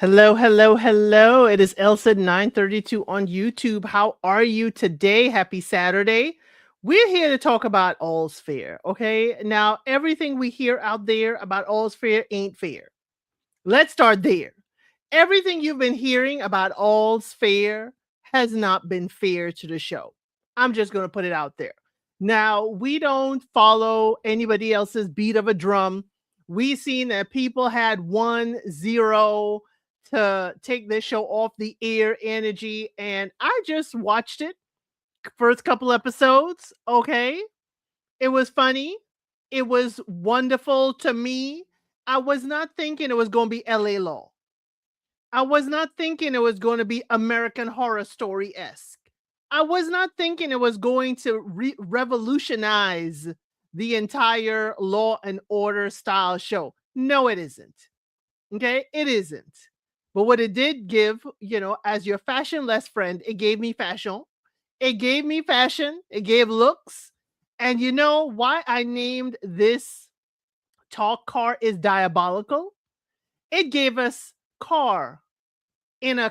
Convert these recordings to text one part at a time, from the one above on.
Hello, hello, hello. It is Elsa 932 on YouTube. How are you today? Happy Saturday. We're here to talk about all's fair, okay? Now, everything we hear out there about all's fair ain't fair. Let's start there. Everything you've been hearing about all's fair has not been fair to the show. I'm just going to put it out there. Now, we don't follow anybody else's beat of a drum. We seen that people had 1-0 to take this show off the air energy, and I just watched it first couple episodes. Okay, it was funny. It was wonderful to me. I was not thinking it was going to be LA Law. I was not thinking it was going to be American Horror Story-esque. I was not thinking it was going to revolutionize the entire Law and Order style show. No, it isn't. Okay, it isn't. But what it did give, as your fashionless friend, it gave me fashion. It gave me fashion. It gave looks. And you know why I named this talk Carr is Diabolical? It gave us Carr in a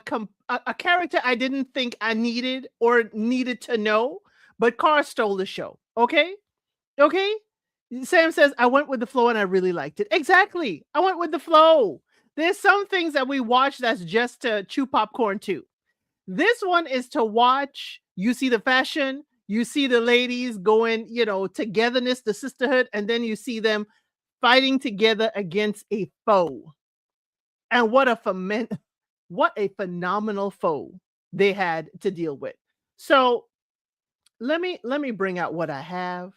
character I didn't think I needed or needed to know, but Carr stole the show. Okay? Okay? Sam says, I went with the flow and I really liked it. Exactly. I went with the flow. There's some things that we watch that's just to chew popcorn too. This one is to watch. You see the fashion, you see the ladies going, togetherness, the sisterhood, and then you see them fighting together against a foe. And what a phenomenal foe they had to deal with. So let me bring out what I have.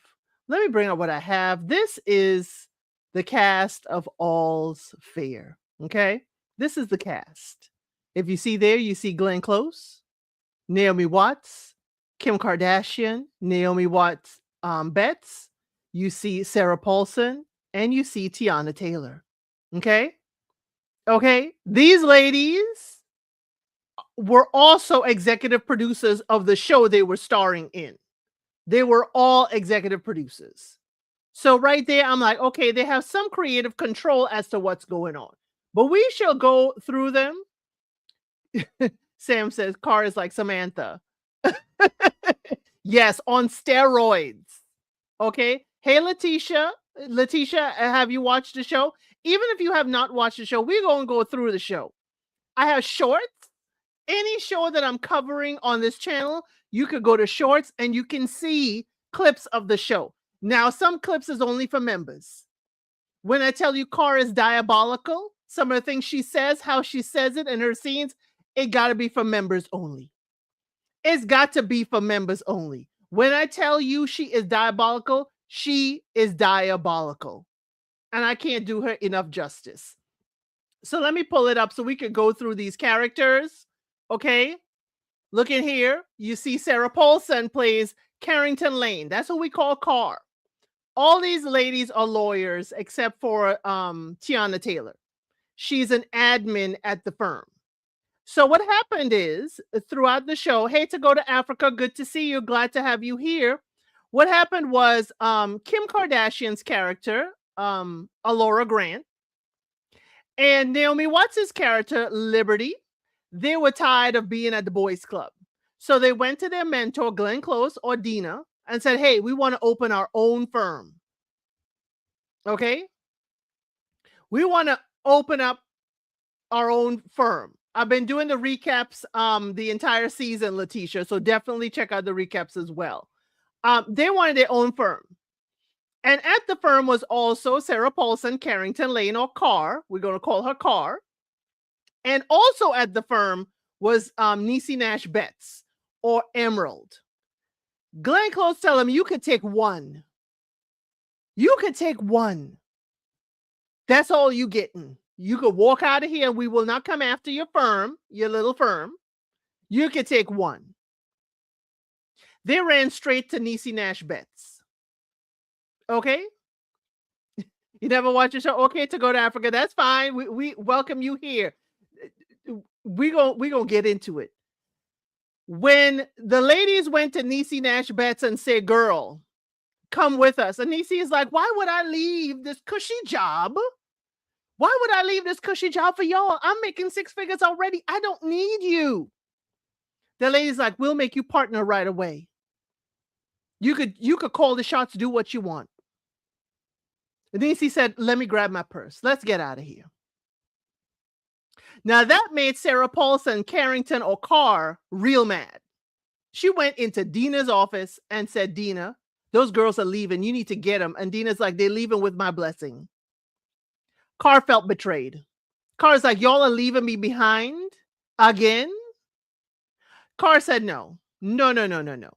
This is the cast of All's Fair. Okay, this is the cast. If you see there, you see Glenn Close, Naomi Watts, Kim Kardashian, Naomi Watts, Betts. You see Sarah Paulson, and you see Tiana Taylor. Okay, these ladies were also executive producers of the show they were starring in. They were all executive producers. So right there, I'm like, okay, they have some creative control as to what's going on. But we shall go through them. Sam says, Carr is like Samantha. Yes, on steroids. Okay. Hey, Letitia. Letitia, have you watched the show? Even if you have not watched the show, we're going to go through the show. I have shorts. Any show that I'm covering on this channel, you could go to shorts and you can see clips of the show. Now, some clips is only for members. When I tell you Carr is diabolical, some of the things she says, how she says it in her scenes, it got to be for members only. It's got to be for members only. When I tell you she is diabolical, she is diabolical. And I can't do her enough justice. So let me pull it up so we could go through these characters. Okay. Look in here. You see Sarah Paulson plays Carrington Lane. That's what we call Carr. All these ladies are lawyers except for Tiana Taylor. She's an admin at the firm. So what happened is throughout the show, hey, to go to Africa, good to see you. Glad to have you here. What happened was Kim Kardashian's character, Alora Grant, and Naomi Watts' character, Liberty, they were tired of being at the boys' club. So they went to their mentor, Glenn Close or Dina, and said, hey, we want to open our own firm. Okay? We want to open up our own firm. I've been doing the recaps the entire season, Letitia, so definitely check out the recaps as well. They wanted their own firm. And at the firm was also Sarah Paulson, Carrington Lane, or Carr. We're going to call her Carr. And also at the firm was Niecy Nash Betts, or Emerald. Glenn Close tell him, you could take one. You could take one. That's all you getting. You could walk out of here and we will not come after your firm, your little firm. You could take one. They ran straight to Niecy Nash Betts. Okay? You never watch the show? Okay, to go to Africa. That's fine. We welcome you here. We gonna get into it. When the ladies went to Niecy Nash Betts and said, girl, come with us. And Niecy is like, why would I leave this cushy job Why would I leave this cushy job for y'all? I'm making 6 figures already. I don't need you. The lady's like, we'll make you partner right away. You could call the shots, do what you want. And then he said, let me grab my purse. Let's get out of here. Now that made Sarah Paulson, Carrington, or Carr real mad. She went into Dina's office and said, Dina, those girls are leaving. You need to get them. And Dina's like, they're leaving with my blessing. Carr felt betrayed. Carr's like, y'all are leaving me behind again? Carr said no. No, no, no, no, no.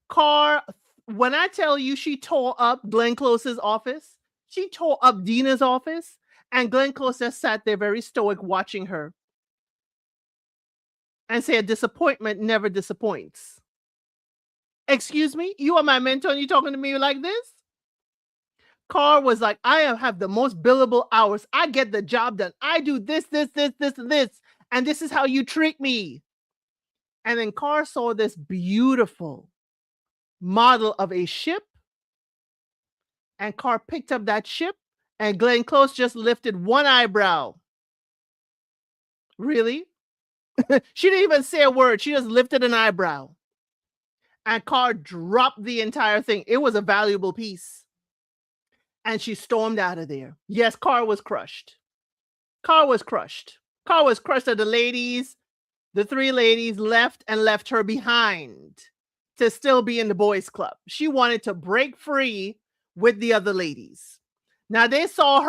Carr, when I tell you she tore up Glenn Close's office, she tore up Dina's office, and Glenn Close just sat there very stoic watching her and said, disappointment never disappoints. Excuse me? You are my mentor and you talking to me like this? Carr was like, I have the most billable hours. I get the job done. I do this, this, this, this, and this. And this is how you treat me. And then Carr saw this beautiful model of a ship. And Carr picked up that ship. And Glenn Close just lifted one eyebrow. Really? She didn't even say a word. She just lifted an eyebrow. And Carr dropped the entire thing. It was a valuable piece. And she stormed out of there. Yes, Carr was crushed. Carr was crushed. Carr was crushed that the 3 ladies left her behind to still be in the boys' club. She wanted to break free with the other ladies. Now they saw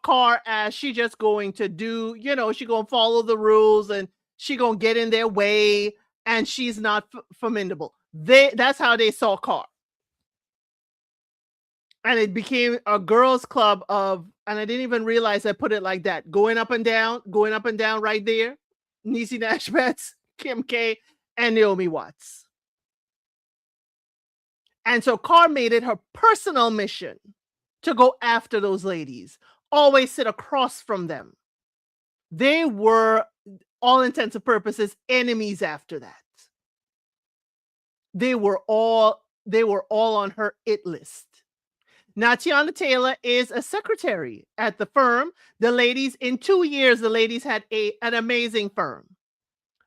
Carr as she just going to do, she gonna follow the rules and she gonna get in their way and she's not formidable. That's how they saw Carr. And it became a girls' club and I didn't even realize I put it like that. Going up and down right there. Niecy Nash Betts, Kim K, and Naomi Watts. And so Carr made it her personal mission to go after those ladies, always sit across from them. They were, all intents and purposes, enemies after that. They were all on her it list. Now, Tiana Taylor is a secretary at the firm. The ladies, in 2 years, the ladies had an amazing firm.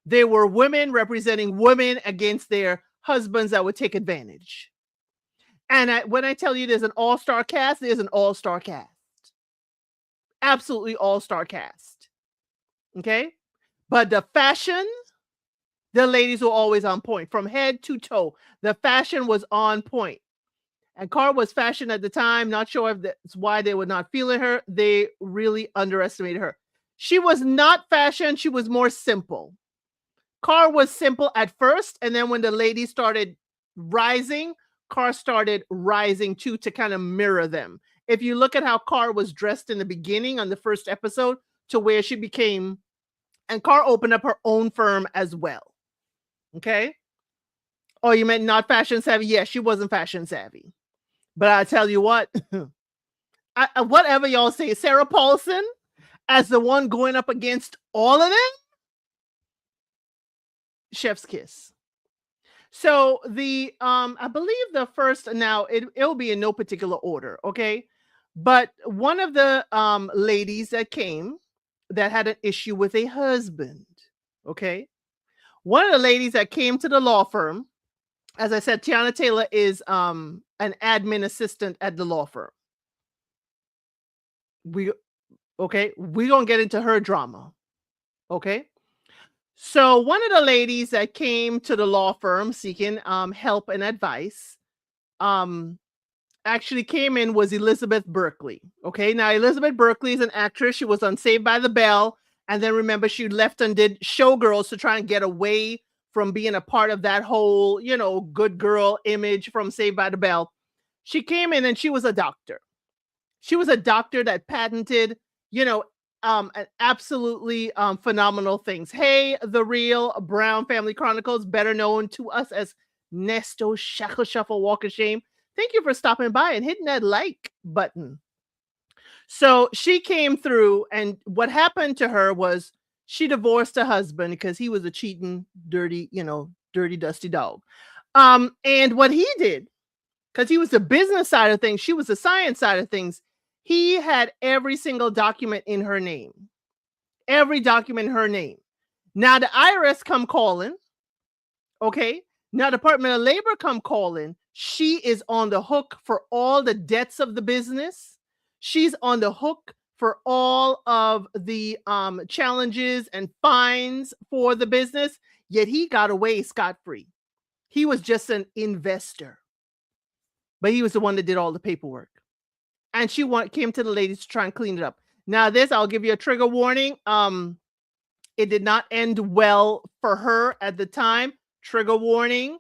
They were women representing women against their husbands that would take advantage. And when I tell you there's an all-star cast, there's an all-star cast. Absolutely all-star cast. Okay? But the fashion, the ladies were always on point. From head to toe, the fashion was on point. And Carr was fashion at the time. Not sure if that's why they were not feeling her. They really underestimated her. She was not fashion. She was more simple. Carr was simple at first. And then when the ladies started rising, Carr started rising too, to kind of mirror them. If you look at how Carr was dressed in the beginning on the first episode to where she became, and Carr opened up her own firm as well. Okay. Oh, you meant not fashion savvy? Yes, she wasn't fashion savvy. But I tell you what, whatever y'all say, Sarah Paulson as the one going up against all of them, chef's kiss. So I believe the first, now it'll be in no particular order, okay? But one of the ladies that came that had an issue with a husband, okay? One of the ladies that came to the law firm, as I said, Tiana Taylor is an admin assistant at the law firm. We're gonna get into her drama. Okay. So one of the ladies that came to the law firm seeking help and advice actually came in was Elizabeth Berkley. Okay. Now Elizabeth Berkley is an actress. She was on Saved by the Bell. And then remember, she left and did Showgirls to try and get away from being a part of that whole, good girl image from Saved by the Bell. She came in and she was a doctor. She was a doctor that patented, absolutely phenomenal things. Hey, The Real Brown Family Chronicles, better known to us as Nesto Shackle Shuffle Walk of Shame. Thank you for stopping by and hitting that like button. So she came through, and what happened to her was she divorced her husband because he was a cheating, dirty, dusty dog. And what he did, because he was the business side of things, she was the science side of things, He had every single document in her name. Every document in her name. Now the IRS come calling, okay? Now Department of Labor come calling. She is on the hook for all the debts of the business. She's on the hook for all of the challenges and fines for the business, yet he got away scot-free. He was just an investor, but he was the one that did all the paperwork. And she came to the ladies to try and clean it up. Now this, I'll give you a trigger warning. It did not end well for her at the time. Trigger warning.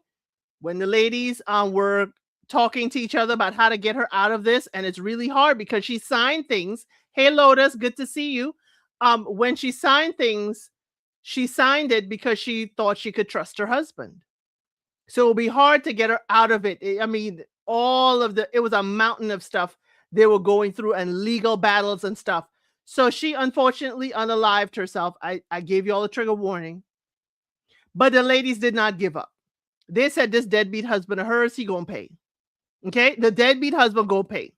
When the ladies were talking to each other about how to get her out of this, and it's really hard because she signed things. Hey Lotus, good to see you. When she signed things, she signed it because she thought she could trust her husband. So it'll be hard to get her out of it. I mean, it was a mountain of stuff they were going through and legal battles and stuff. So she unfortunately unalived herself. I gave you all a trigger warning. But the ladies did not give up. They said this deadbeat husband of hers, he gonna pay. Okay, the deadbeat husband go pay.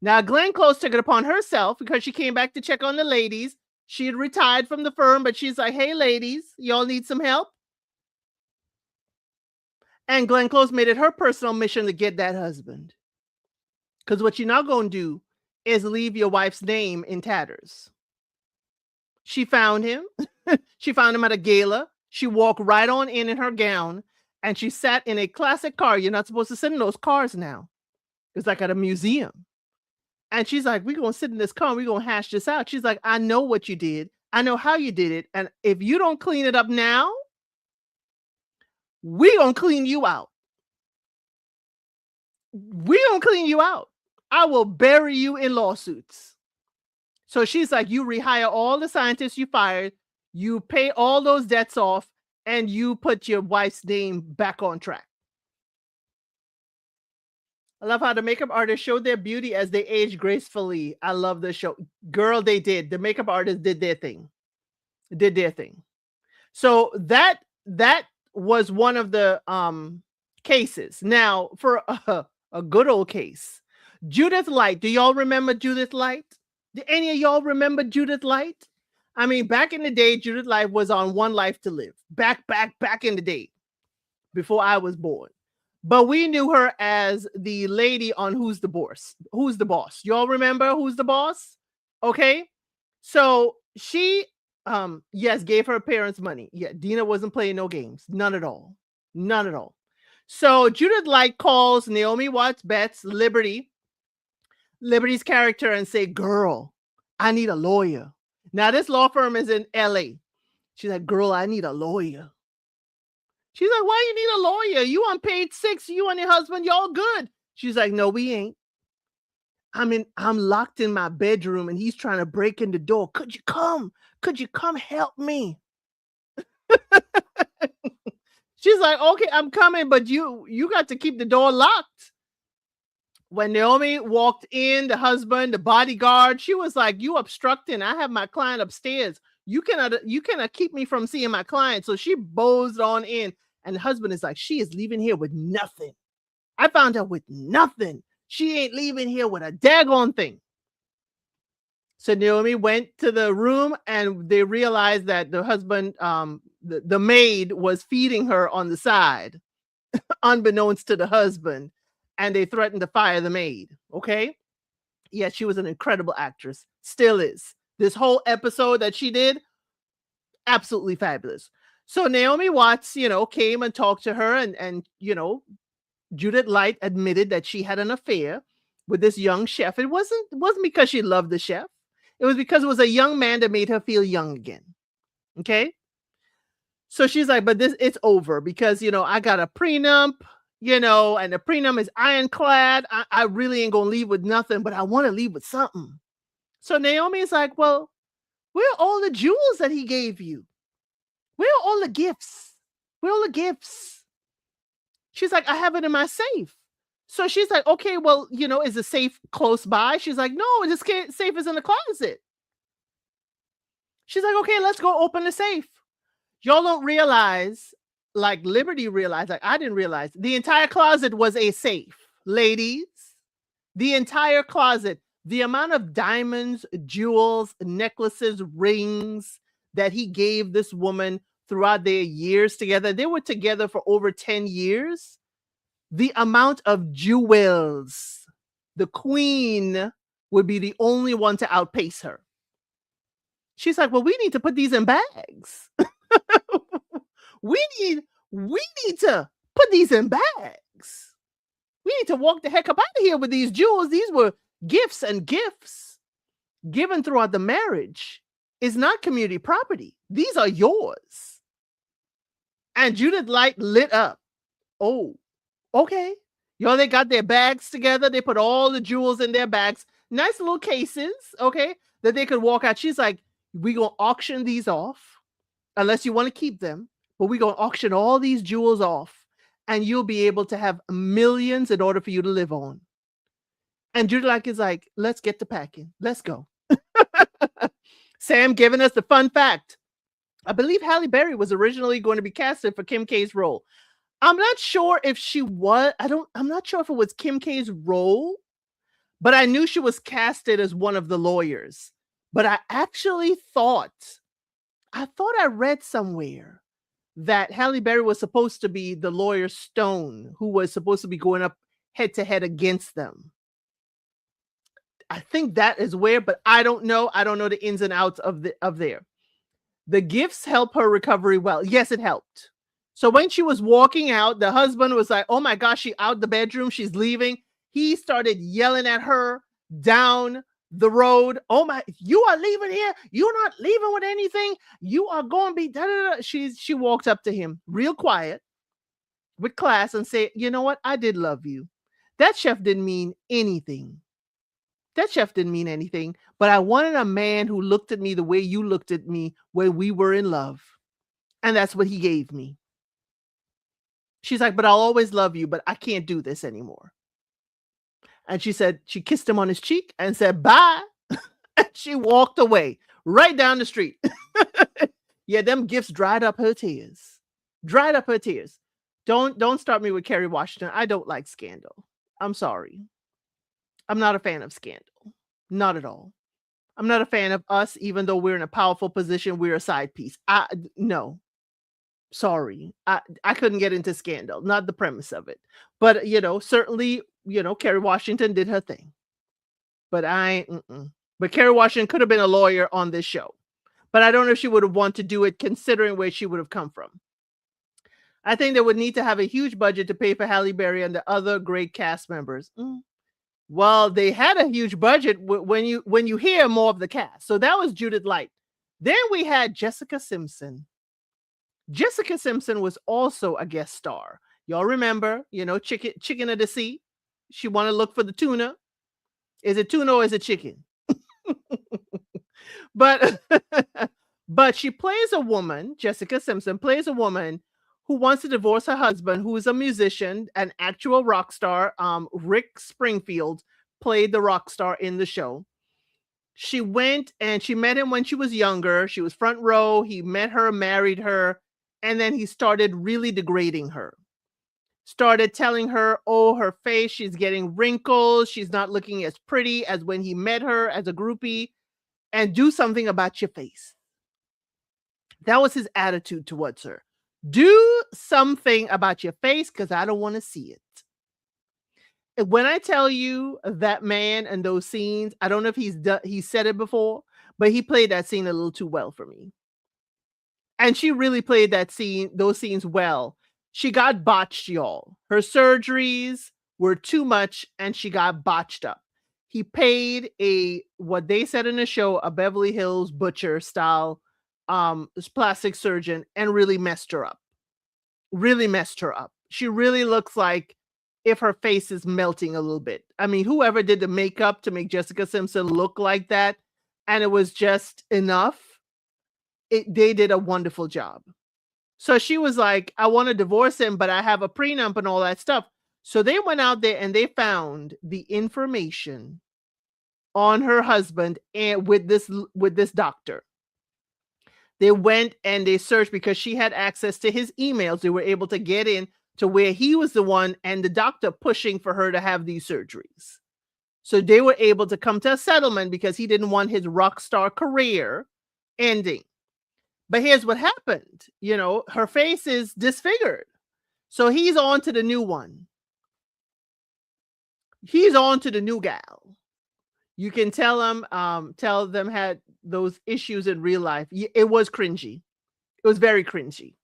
Now Glenn Close took it upon herself because she came back to check on the ladies. She had retired from the firm, but she's like, hey ladies, y'all need some help? And Glenn Close made it her personal mission to get that husband. Because what you're not going to do is leave your wife's name in tatters. She found him. She found him at a gala. She walked right on in her gown, and she sat in a classic car. You're not supposed to sit in those cars now. It's like at a museum. And she's like, we're going to sit in this car. We're going to hash this out. She's like, I know what you did. I know how you did it. And if you don't clean it up now, we're going to clean you out. We're going to clean you out. I will bury you in lawsuits. So she's like, you rehire all the scientists you fired, you pay all those debts off, and you put your wife's name back on track. I love how the makeup artists showed their beauty as they age gracefully. I love the show. Girl, they did. The makeup artists did their thing. Did their thing. So that was one of the cases. Now, for a good old case, Judith Light. Do y'all remember Judith Light? Do any of y'all remember Judith Light? I mean, back in the day, Judith Light was on One Life to Live. Back in the day, before I was born. But we knew her as the lady on Who's the Boss? Who's the Boss? Y'all remember Who's the Boss? Okay. So she, yes, gave her parents money. Yeah, Dina wasn't playing no games. None at all. None at all. So Judith Light calls Naomi Watts Betts, Liberty's character, and say, girl, I need a lawyer. Now this law firm is in LA. She's like, girl, I need a lawyer. She's like, why you need a lawyer? You on page 6, you and your husband, y'all good. She's like, no, we ain't. I'm locked in my bedroom and he's trying to break in the door. Could you come help me? She's like, okay, I'm coming, but you got to keep the door locked. When Naomi walked in, the husband, the bodyguard, she was like, you obstructing. I have my client upstairs. You cannot keep me from seeing my client. So she bowsed on in, and the husband is like, she is leaving here with nothing. I found her with nothing. She ain't leaving here with a daggone thing. So Naomi went to the room and they realized that the husband, the maid was feeding her on the side, unbeknownst to the husband. And they threatened to fire the maid. Okay. Yeah, she was an incredible actress. Still is. This whole episode that she did, absolutely fabulous. So Naomi Watts, came and talked to her, and Judith Light admitted that she had an affair with this young chef. It wasn't because she loved the chef. It was because it was a young man that made her feel young again. Okay. So she's like, but it's over because, I got a prenup, and the prenup is ironclad. I really ain't going to leave with nothing, but I want to leave with something. So Naomi is like, well, where are all the jewels that he gave you? Where are all the gifts? Where are all the gifts? She's like, I have it in my safe. So she's like, okay, well, is the safe close by? She's like, no, this safe is in the closet. She's like, okay, let's go open the safe. Y'all don't realize, like Liberty realized, like I didn't realize, the entire closet was a safe. Ladies, the entire closet. The amount of diamonds, jewels, necklaces, rings that he gave this woman throughout their years together. They were together for over 10 years. The amount of jewels, the queen would be the only one to outpace her. She's like, well, we need to put these in bags. we need we need to put these in bags. We need to walk the heck up out of here with these jewels. These were gifts, and gifts given throughout the marriage is not community property. These are yours. And Judith Light lit up. Oh, okay. Y'all, they got their bags together. They put all the jewels in their bags. Nice little cases, okay, that they could walk out. She's like, we gonna auction these off, unless you want to keep them, but we gonna auction all these jewels off, and you'll be able to have millions in order for you to live on. And Judy Light is like, let's get to packing. Let's go. Sam giving us the fun fact. I believe Halle Berry was originally going to be casted for Kim K's role. I'm not sure if she was, I'm not sure if it was Kim K's role, but I knew she was casted as one of the lawyers. But I actually thought I read somewhere that Halle Berry was supposed to be the lawyer Stone, who was supposed to be going up head to head against them. I think that is where, but I don't know. I don't know the ins and outs of there. The gifts help her recovery well. Yes, it helped. So when she was walking out, the husband was like, oh my gosh, she's out the bedroom. She's leaving. He started yelling at her down the road. Oh my, you are leaving here. You're not leaving with anything. You are going to be da, da, da. She walked up to him real quiet with class and said, you know what? I did love you. That chef didn't mean anything. That chef didn't mean anything, but I wanted a man who looked at me the way you looked at me when we were in love. And that's what he gave me. She's like, but I'll always love you, but I can't do this anymore. And she said, she kissed him on his cheek and said, bye. And she walked away right down the street. Yeah, them gifts dried up her tears. Dried up her tears. Don't start me with Kerry Washington. I don't like scandal. I'm sorry. I'm not a fan of scandal. Not at all. I'm not a fan of us, even though we're in a powerful position. We're a side piece. No. Sorry. I couldn't get into scandal. Not the premise of it. But, certainly, Kerry Washington did her thing. But But Kerry Washington could have been a lawyer on this show. But I don't know if she would have wanted to do it considering where she would have come from. I think they would need to have a huge budget to pay for Halle Berry and the other great cast members. Well, they had a huge budget when you hear more of the cast. So that was Judith Light. Then we had Jessica Simpson. Jessica Simpson was also a guest star. Y'all remember, chicken of the sea. She want to look for the tuna. Is it tuna or is it chicken? But she plays a woman, Jessica Simpson plays a woman who wants to divorce her husband, who is a musician, an actual rock star. Rick Springfield played the rock star in the show. She went and she met him when she was younger. She was front row. He met her, married her, and then he started really degrading her. Started telling her, oh, her face, she's getting wrinkles. She's not looking as pretty as when he met her as a groupie, and do something about your face. That was his attitude towards her. Do something about your face because I don't want to see it. When I tell you that man and those scenes, I don't know if he said it before, but he played that scene a little too well for me. And she really played those scenes well. She got botched, y'all. Her surgeries were too much and she got botched up. He paid what they said in the show, a Beverly Hills butcher style plastic surgeon, and really messed her up. She really looks like if her face is melting a little bit. I mean, whoever did the makeup to make Jessica Simpson look like that, and it was just enough, they did a wonderful job. So she was like, I want to divorce him, but I have a prenup and all that stuff. So they went out there and they found the information on her husband and with this doctor. They went and they searched because she had access to his emails. They were able to get in to where he was the one and the doctor pushing for her to have these surgeries. So they were able to come to a settlement because he didn't want his rock star career ending. But here's what happened, her face is disfigured. So he's on to the new one. He's on to the new gal. You can tell them had those issues in real life. It was cringy. It was very cringy.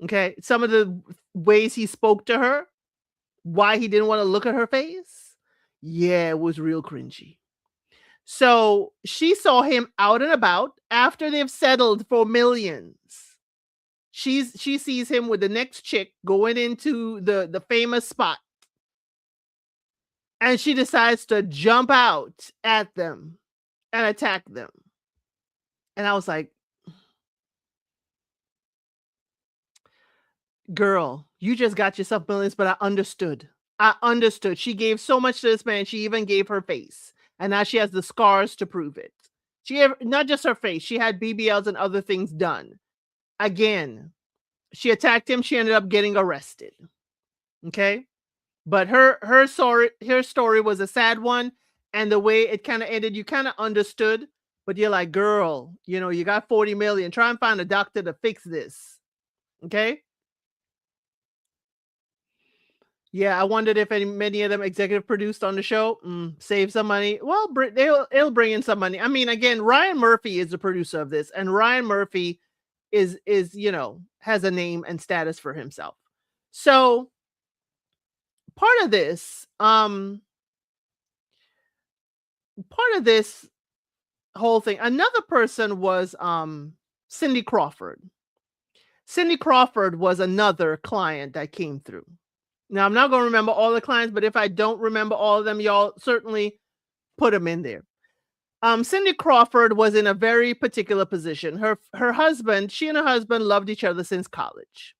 Okay. Some of the ways he spoke to her, why he didn't want to look at her face. Yeah, it was real cringy. So she saw him out and about after they've settled for millions. She sees him with the next chick going into the famous spot. And she decides to jump out at them and attack them. And I was like, girl, you just got yourself millions, but I understood. I understood. She gave so much to this man. She even gave her face. And now she has the scars to prove it. She gave not just her face, she had BBLs and other things done. Again, she attacked him. She ended up getting arrested. Okay. But her story was a sad one. And the way it kind of ended, you kind of understood, but you're like, girl, you got 40 million. Try and find a doctor to fix this. Okay. Yeah, I wondered if many of them executive produced on the show. Save some money. Well, it'll bring in some money. I mean, again, Ryan Murphy is the producer of this, and Ryan Murphy is has a name and status for himself. So part of this whole thing, another person was Cindy Crawford. Cindy Crawford was another client that came through. Now, I'm not going to remember all the clients, but if I don't remember all of them, y'all certainly put them in there. Cindy Crawford was in a very particular position. Her husband, she and her husband loved each other since college.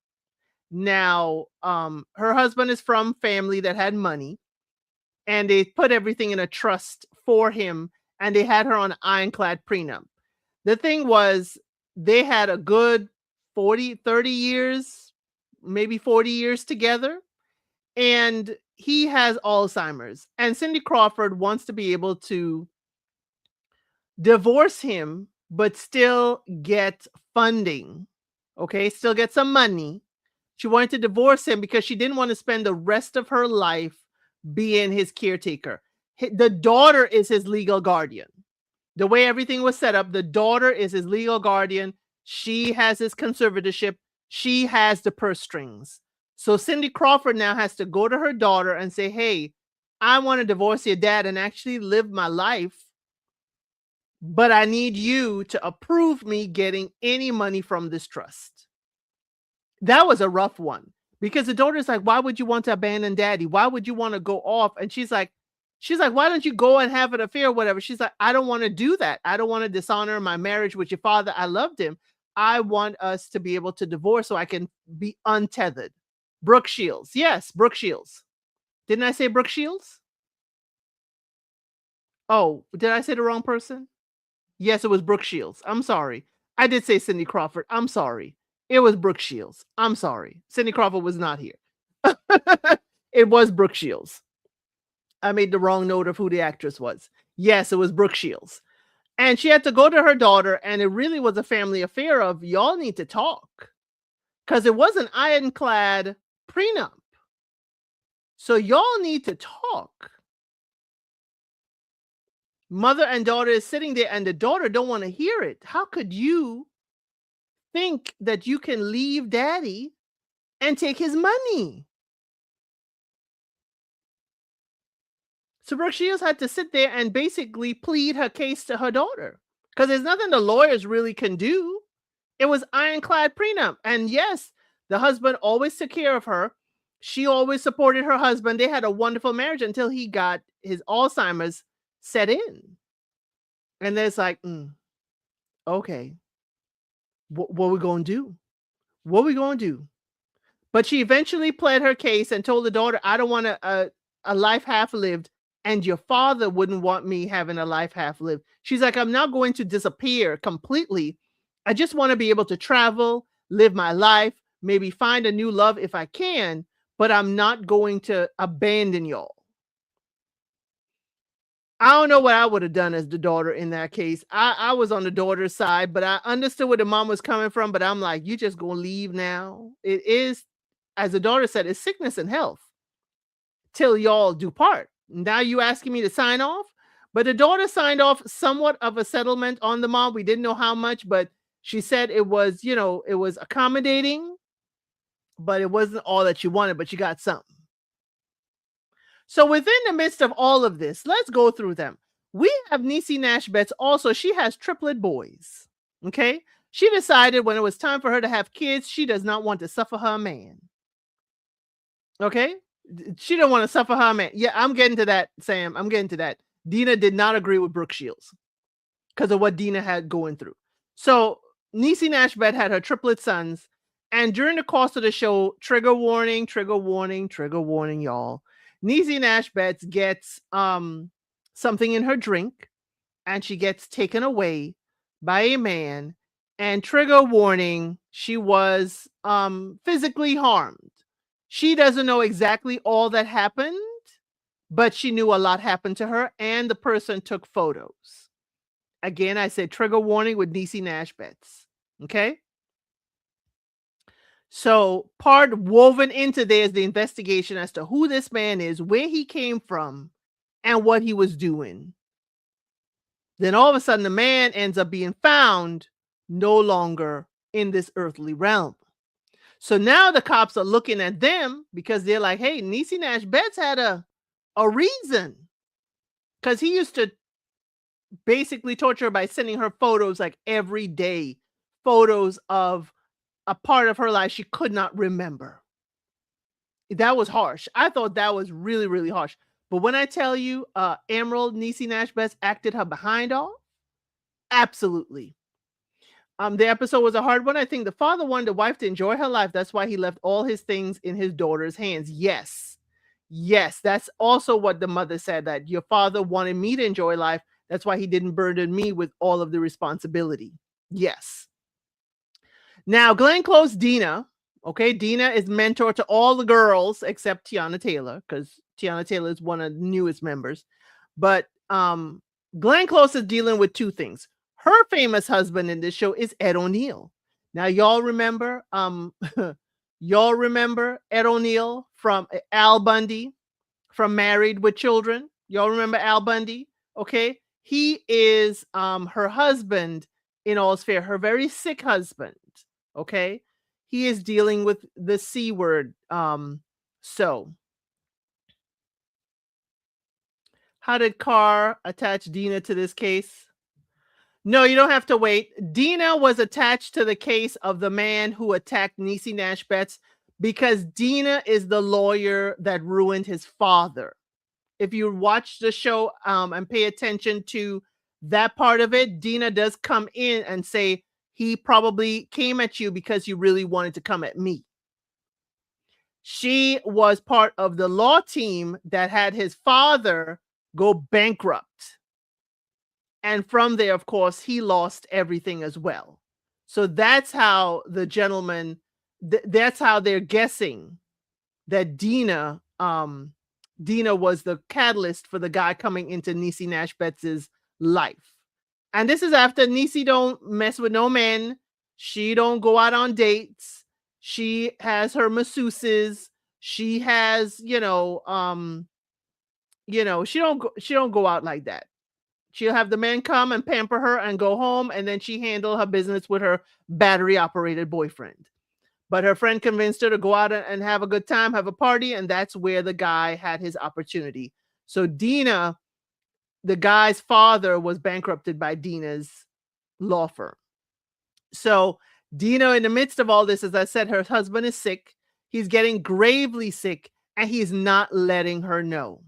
Now, her husband is from family that had money, and they put everything in a trust for him, and they had her on an ironclad prenup. The thing was, they had a good 30 years, maybe 40 years together. And he has Alzheimer's. And Cindy Crawford wants to be able to divorce him, but still get funding. Okay, still get some money. She wanted to divorce him because she didn't want to spend the rest of her life being his caretaker. The daughter is his legal guardian. The way everything was set up, the daughter is his legal guardian. She has his conservatorship. She has the purse strings. So Cindy Crawford now has to go to her daughter and say, hey, I want to divorce your dad and actually live my life, but I need you to approve me getting any money from this trust. That was a rough one because the daughter's like, why would you want to abandon daddy? Why would you want to go off? And she's like, why don't you go and have an affair or whatever? She's like, I don't want to do that. I don't want to dishonor my marriage with your father. I loved him. I want us to be able to divorce so I can be untethered. Brooke Shields. Yes, Brooke Shields. Didn't I say Brooke Shields? Oh, did I say the wrong person? Yes, it was Brooke Shields. I'm sorry. I did say Cindy Crawford. I'm sorry. It was Brooke Shields. I'm sorry. Cindy Crawford was not here. It was Brooke Shields. I made the wrong note of who the actress was. Yes, it was Brooke Shields. And she had to go to her daughter, and it really was a family affair of y'all need to talk. Because it was an ironclad prenup. So y'all need to talk. Mother and daughter is sitting there and the daughter don't want to hear it. How could you think that you can leave daddy and take his money? So Brooke Shields had to sit there and basically plead her case to her daughter because there's nothing the lawyers really can do. It was ironclad prenup. And yes, the husband always took care of her. She always supported her husband. They had a wonderful marriage until he got his Alzheimer's set in. And then it's like, okay, what are we going to do? What are we going to do? But she eventually pled her case and told the daughter, I don't want a life half lived. And your father wouldn't want me having a life half lived. She's like, I'm not going to disappear completely. I just want to be able to travel, live my life, maybe find a new love if I can, but I'm not going to abandon y'all. I don't know what I would have done as the daughter in that case. I was on the daughter's side, but I understood where the mom was coming from. But I'm like, you just gonna leave now? It is, as the daughter said, it's sickness and health till y'all do part. Now you asking me to sign off? But the daughter signed off somewhat of a settlement on the mom. We didn't know how much, but she said it was, it was accommodating, but it wasn't all that she wanted, but she got something. So within the midst of all of this, let's go through them. We have Niecy Nash Betts also. She has triplet boys. Okay. She decided when it was time for her to have kids, she does not want to suffer her man. Okay. She don't want to suffer her man. Yeah, I'm getting to that, Sam. I'm getting to that. Dina did not agree with Brooke Shields because of what Dina had going through. So Niecy Nash Betts had her triplet sons. And during the course of the show, trigger warning, trigger warning, trigger warning, y'all. Niecy Nash Betts gets something in her drink and she gets taken away by a man. And trigger warning, she was physically harmed. She doesn't know exactly all that happened, but she knew a lot happened to her, and the person took photos. Again, I said trigger warning with Niecy Nash Betts. Okay. So part woven into there is the investigation as to who this man is, where he came from, and what he was doing. Then all of a sudden the man ends up being found no longer in this earthly realm. So now the cops are looking at them because they're like, hey, Niecy Nash Betts had a reason. Because he used to basically torture her by sending her photos like every day, photos of a part of her life she could not remember. That was harsh. I thought that was really, really harsh. But when I tell you, Emerald Niecy Nash Betts acted her behind off, absolutely. The episode was a hard one. I think the father wanted the wife to enjoy her life. That's why he left all his things in his daughter's hands. Yes. Yes. That's also what the mother said, that your father wanted me to enjoy life. That's why he didn't burden me with all of the responsibility. Yes. Now, Glenn Close Dina. Okay. Dina is mentor to all the girls except Tiana Taylor, because Tiana Taylor is one of the newest members. But Glenn Close is dealing with two things. Her famous husband in this show is Ed O'Neill. Now, y'all remember Ed O'Neill from Al Bundy from Married with Children? Y'all remember Al Bundy? Okay. He is her husband in All's Fair, her very sick husband. Okay. He is dealing with the C word. So how did Carr attach Dina to this case? No, you don't have to wait. Dina was attached to the case of the man who attacked Niecy Nash Betts because Dina is the lawyer that ruined his father. If you watch the show and pay attention to that part of it, Dina does come in and say, he probably came at you because you really wanted to come at me. She was part of the law team that had his father go bankrupt. And from there, of course, he lost everything as well. So that's how the gentleman, that's how they're guessing that Dina was the catalyst for the guy coming into Niecy Nash Betts' life. And this is after Niecy don't mess with no men. She don't go out on dates. She has her masseuses. She has, she don't go out like that. She'll have the men come and pamper her and go home, and then she handle her business with her battery-operated boyfriend. But her friend convinced her to go out and have a good time, have a party, and that's where the guy had his opportunity. So Dina, the guy's father, was bankrupted by Dina's law firm. So Dina, in the midst of all this, as I said, her husband is sick. He's getting gravely sick, and he's not letting her know.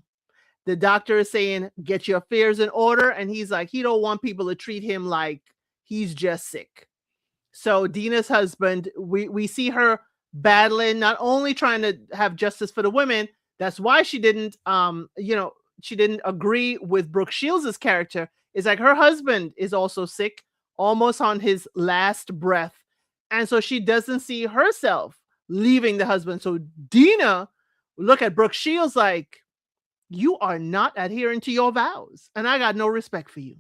The doctor is saying, get your affairs in order. And he's like, he don't want people to treat him like he's just sick. So Dina's husband, we see her battling, not only trying to have justice for the women. That's why she didn't, she didn't agree with Brooke Shields' character. It's like her husband is also sick, almost on his last breath. And so she doesn't see herself leaving the husband. So Dina, look at Brooke Shields like, You are not adhering to your vows, and I got no respect for you."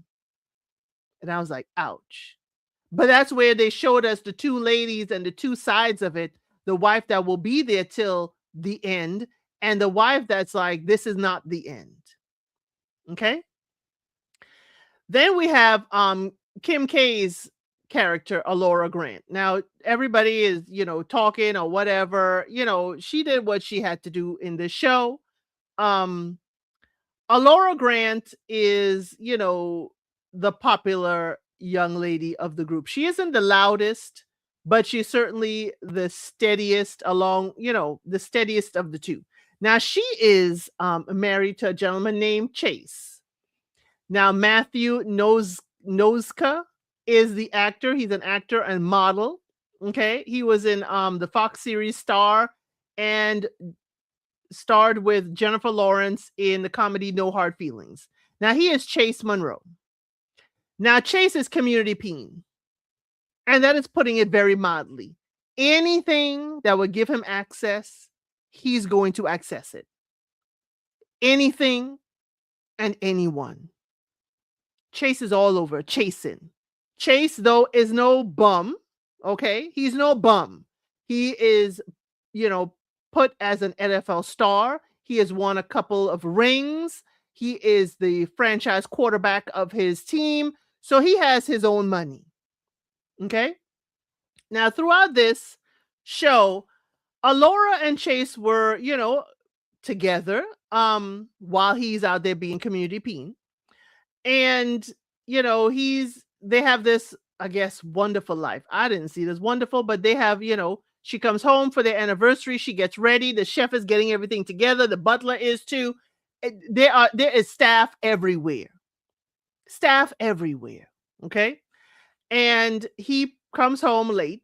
And I was like, ouch. But that's where they showed us the two ladies and the two sides of it. The wife that will be there till the end, and the wife that's like, this is not the end. Okay. Then we have Kim K's character, Alora Grant. Now everybody is, talking or whatever. She did what she had to do in this show. Um Alora Grant is, the popular young lady of the group. She isn't the loudest, but she's certainly the steadiest the steadiest of the two. Now she is married to a gentleman named Chase. Now Matthew Noska is the actor. He's an actor and model. Okay. He was in the Fox series Star and starred with Jennifer Lawrence in the comedy No Hard Feelings. Now he is Chase Monroe. Now Chase is community peen, and that is putting it very mildly. Anything that would give him access, he's going to access it. Anything and anyone. Chase is all over chasing. Chase, though, is no bum. Okay. He's no bum. He is, put as an NFL star. He has won a couple of rings. He is the franchise quarterback of his team. So he has his own money. Okay. Now, throughout this show, Alora and Chase were, together while he's out there being community peen. And, they have this, I guess, wonderful life. I didn't see this wonderful, but they have, she comes home for their anniversary. She gets ready. The chef is getting everything together. The butler is too. There is staff everywhere. Staff everywhere. Okay. And he comes home late,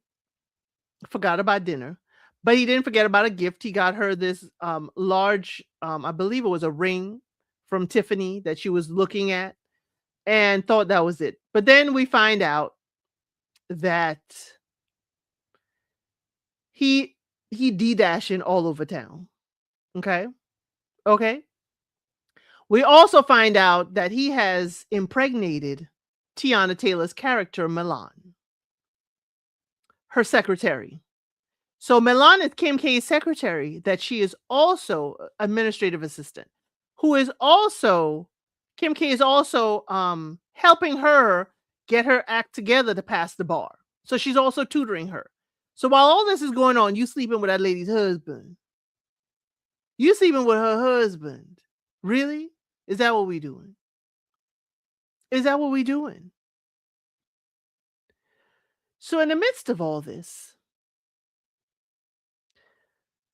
forgot about dinner, but he didn't forget about a gift. He got her this large, I believe it was a ring from Tiffany that she was looking at and thought that was it. But then we find out that he D-dashing all over town. Okay. Okay. We also find out that he has impregnated Tiana Taylor's character, Milan, her secretary. So Milan is Kim K's secretary, that she is also administrative assistant, who is also, Kim K is also helping her get her act together to pass the bar. So she's also tutoring her. So while all this is going on, you sleeping with that lady's husband. You sleeping with her husband. Really? Is that what we doing? Is that what we doing? So in the midst of all this,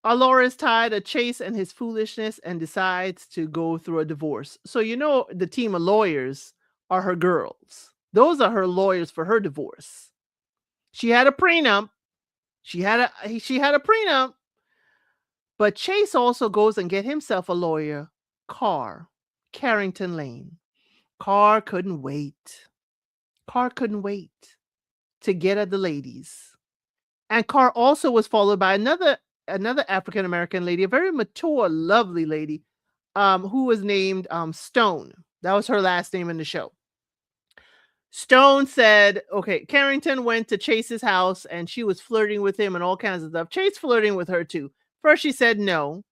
Alora is tired of Chase and his foolishness and decides to go through a divorce. So the team of lawyers are her girls. Those are her lawyers for her divorce. She had a prenup. She had a prenup. But Chase also goes and get himself a lawyer, Carr, Carrington Lane. Carr couldn't wait. Carr couldn't wait to get at the ladies. And Carr also was followed by another African American lady, a very mature, lovely lady, who was named Stone. That was her last name in the show. Stone said, okay, Carrington went to Chase's house and she was flirting with him and all kinds of stuff. Chase flirting with her too. First she said no.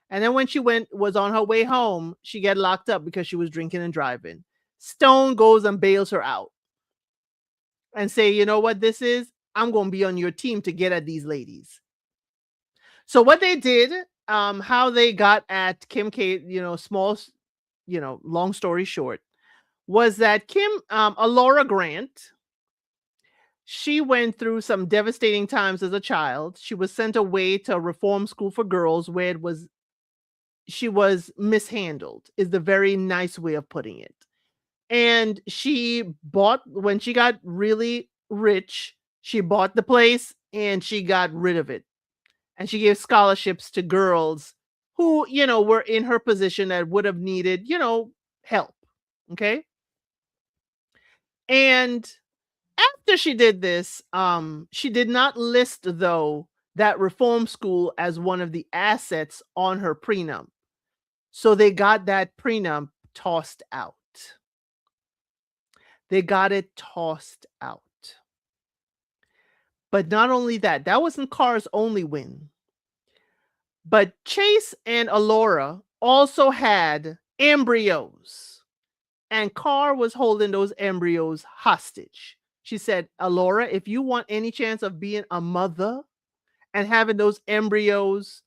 And then when she was on her way home, she got locked up because she was drinking and driving. Stone goes and bails her out and say, you know what this is? I'm going to be on your team to get at these ladies. So what they did, how they got at Kim K, long story short, was that Alora Grant, she went through some devastating times as a child. She was sent away to a reform school for girls where she was mishandled, is the very nice way of putting it. And when she got really rich, she bought the place and she got rid of it. And she gave scholarships to girls who, were in her position that would have needed, help. Okay. And after she did this, she did not list, though, that reform school as one of the assets on her prenup. So they got that prenup tossed out. They got it tossed out. But not only that, that wasn't Carr's only win. But Chase and Alora also had embryos, and Carr was holding those embryos hostage. She said, Alora, if you want any chance of being a mother and having those embryos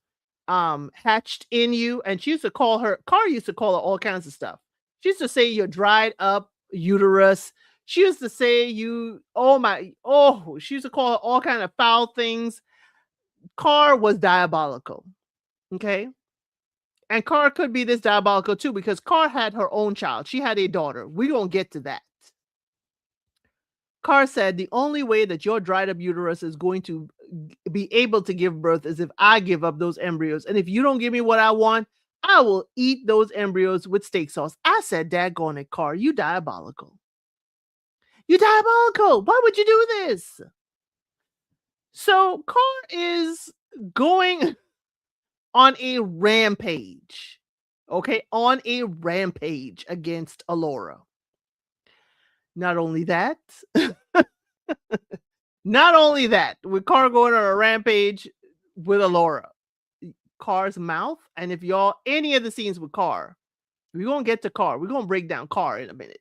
hatched in you, and she used to call her, Carr used to call her all kinds of stuff. She used to say you're dried up uterus. She used to say she used to call her all kind of foul things. Carr was diabolical. Okay. And Carr could be this diabolical too, because Carr had her own child. She had a daughter. We're going to get to that. Carr said the only way that your dried up uterus is going to be able to give birth is if I give up those embryos. And if you don't give me what I want, I will eat those embryos with steak sauce. I said, daggone it, Carr, you diabolical. You diabolical. Why would you do this? So Carr is going on a rampage. Okay, on a rampage against Alora. Not only that, with Carr going on a rampage with Alora, Carr's mouth, and if y'all any of the scenes with Carr, we're gonna get to Carr. We're gonna break down Carr in a minute.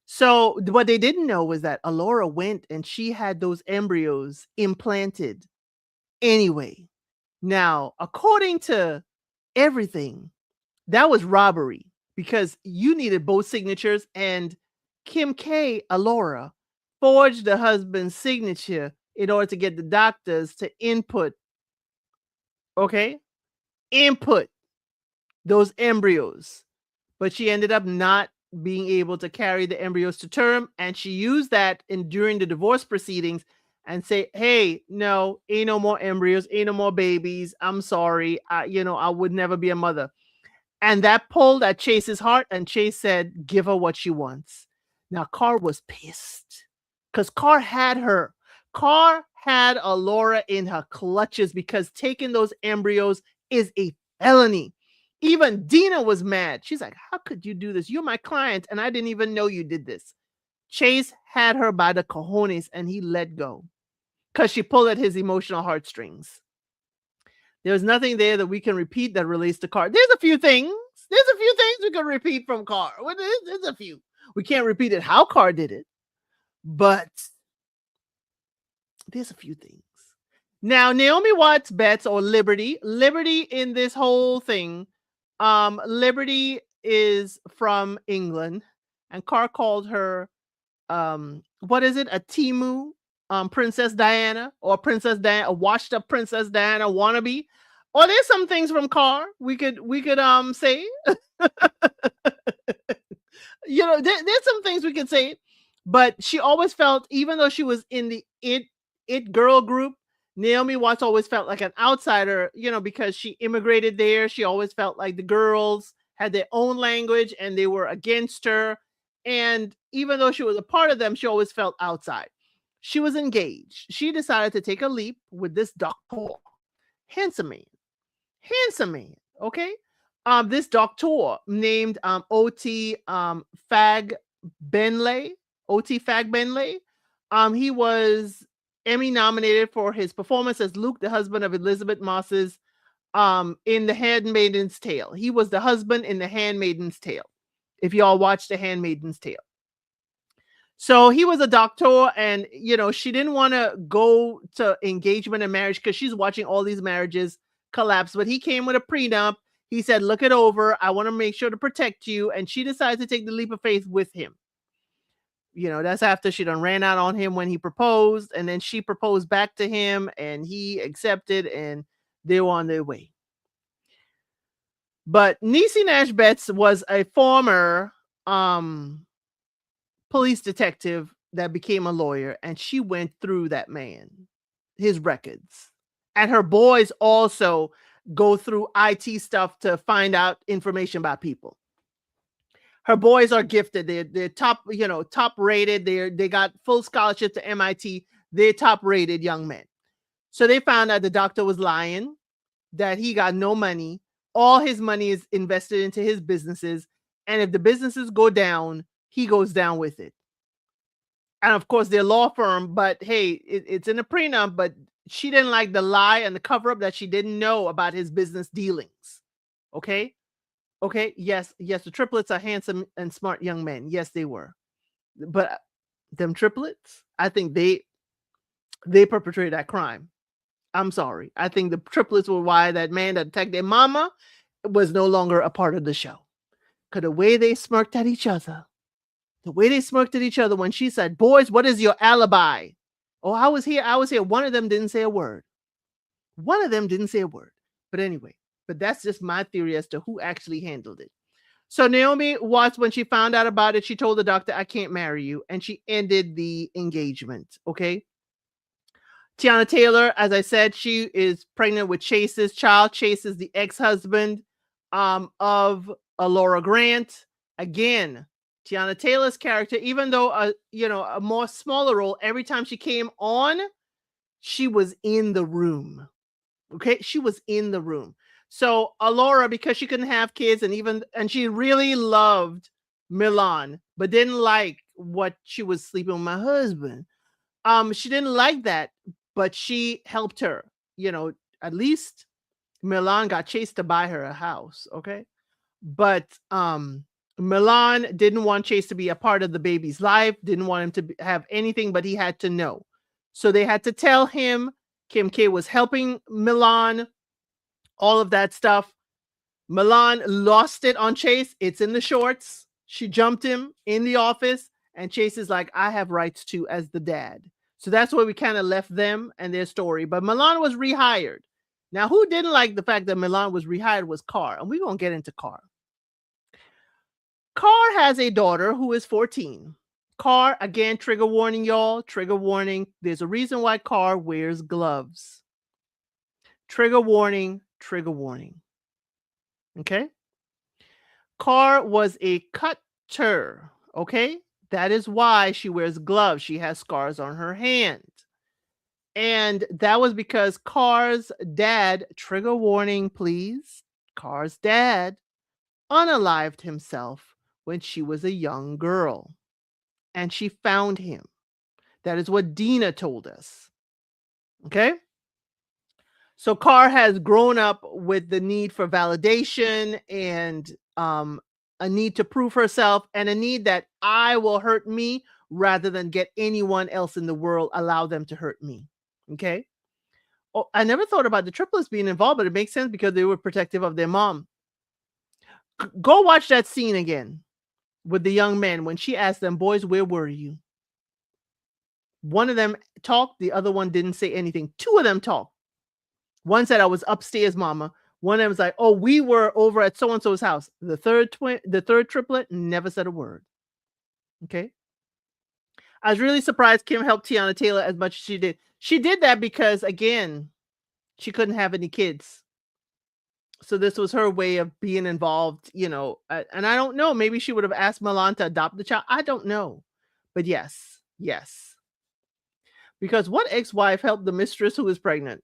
So what they didn't know was that Alora went and she had those embryos implanted anyway. Now, according to everything, that was robbery because you needed both signatures, and Kim K, Alora, forged the husband's signature in order to get the doctors to input those embryos. But she ended up not being able to carry the embryos to term, and she used that during the divorce proceedings and say, hey, no, ain't no more embryos, ain't no more babies. I'm sorry. I would never be a mother. And that pulled at Chase's heart, and Chase said, give her what she wants. Now, Carr was pissed because Carr had her. Carr had Alora in her clutches because taking those embryos is a felony. Even Dina was mad. She's like, how could you do this? You're my client, and I didn't even know you did this. Chase had her by the cojones, and he let go because she pulled at his emotional heartstrings. There's nothing there that we can repeat that relates to Carr. There's a few things we can repeat from Carr. There's a few. We can't repeat it how Carr did it, but there's a few things. Now, Naomi Watts bets or Liberty in this whole thing. Liberty is from England, and Carr called her, what is it? A Timu, Princess Diana, or Princess Diana, a washed up Princess Diana wannabe. Or there's some things from Carr we could say. There's some things we could say, but she always felt, even though she was in the it girl group, Naomi Watts always felt like an outsider, because she immigrated there. She always felt like the girls had their own language and they were against her. And even though she was a part of them, she always felt outside. She was engaged. She decided to take a leap with this doctor. Handsome man. Okay. This doctor named O.T. Fag Benley. He was Emmy nominated for his performance as Luke, the husband of Elizabeth Moss's in The Handmaid's Tale. He was the husband in The Handmaid's Tale. If y'all watch The Handmaid's Tale. So he was a doctor, and she didn't want to go to engagement and marriage because she's watching all these marriages collapse. But he came with a prenup. He said, look it over. I want to make sure to protect you. And she decided to take the leap of faith with him. That's after she done ran out on him when he proposed, and then she proposed back to him, and he accepted, and they were on their way. But Niecy Nash Betts was a former police detective that became a lawyer, and she went through that man, his records. And her boys also go through IT stuff to find out information about people. Her boys are gifted. They're top rated. They got full scholarship to MIT. They're top rated young men. So they found out the doctor was lying, that he got no money, All his money is invested into his businesses, and if the businesses go down, he goes down with it. And of course, they're law firm, but hey, it's in a prenup, but she didn't like the lie and the cover up that she didn't know about his business dealings. Okay? Okay, yes, yes, the triplets are handsome and smart young men. Yes, they were. But them triplets, I think they perpetrated that crime. I'm sorry. I think the triplets were why that man that attacked their mama was no longer a part of the show. Because the way they smirked at each other, the way they smirked at each other when she said, "Boys, what is your alibi?" Oh, I was here. I was here. One of them didn't say a word. One of them didn't say a word. But anyway, but that's just my theory as to who actually handled it. So Naomi Watts, when she found out about it, she told the doctor, "I can't marry you," and she ended the engagement. Okay. Tiana Taylor, as I said, she is pregnant with Chase's child. Chase is the ex-husband of Laura Grant. Again, Tiana Taylor's character, even though a more smaller role, every time she came on, she was in the room. Okay, she was in the room. So Alora, because she couldn't have kids, and she really loved Milan, but didn't like what she was sleeping with my husband. She didn't like that, but she helped her. At least Milan got Chase to buy her a house. Okay, but Milan didn't want Chase to be a part of the baby's life. Didn't want him to have anything, but he had to know. So they had to tell him. Kim K was helping Milan, all of that stuff. Milan lost it on Chase. It's in the shorts. She jumped him in the office, and Chase is like, "I have rights too as the dad." So that's where we kind of left them and their story. But Milan was rehired. Now, who didn't like the fact that Milan was rehired was Carr, and we're going to get into Carr. Carr has a daughter who is 14. Carr, again, trigger warning, y'all. Trigger warning. There's a reason why Carr wears gloves. Trigger warning, trigger warning. Okay? Carr was a cutter. Okay? That is why she wears gloves. She has scars on her hand. And that was because Carr's dad, trigger warning, please. Carr's dad unalived himself when she was a young girl. And she found him. That is what Dina told us. Okay? So Carr has grown up with the need for validation and a need to prove herself and a need that I will hurt me rather than get anyone else in the world allow them to hurt me. Okay? Oh, I never thought about the triplets being involved, but it makes sense because they were protective of their mom. Go watch that scene again with the young men when she asked them, "Boys, where were you?" One of them talked, the other one didn't say anything. Two of them talked. One said, "I was upstairs, mama." One of them was like, "Oh, we were over at so-and-so's house." The third triplet never said a word. Okay. I was really surprised Kim helped Tiana Taylor as much as she did. She did that because, again, she couldn't have any kids. So this was her way of being involved, and I don't know, maybe she would have asked Milan to adopt the child. I don't know. But yes, yes. Because what ex-wife helped the mistress who was pregnant?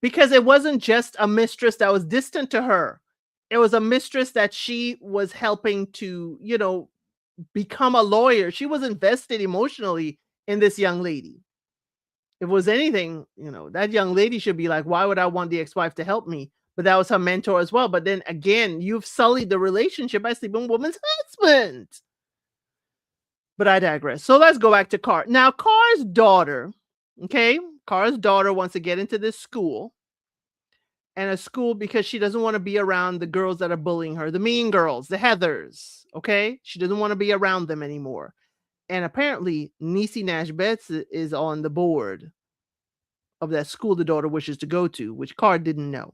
Because it wasn't just a mistress that was distant to her. It was a mistress that she was helping to, become a lawyer. She was invested emotionally in this young lady. If it was anything, that young lady should be like, why would I want the ex-wife to help me? But that was her mentor as well. But then again, you've sullied the relationship by sleeping with a woman's husband. But I digress. So let's go back to Carr. Now, Carr's daughter, okay? Carr's daughter wants to get into this school. And a school because she doesn't want to be around the girls that are bullying her, the mean girls, the Heathers, okay? She doesn't want to be around them anymore. And apparently, Niecy Nash Betts is on the board of that school the daughter wishes to go to, which Carr didn't know.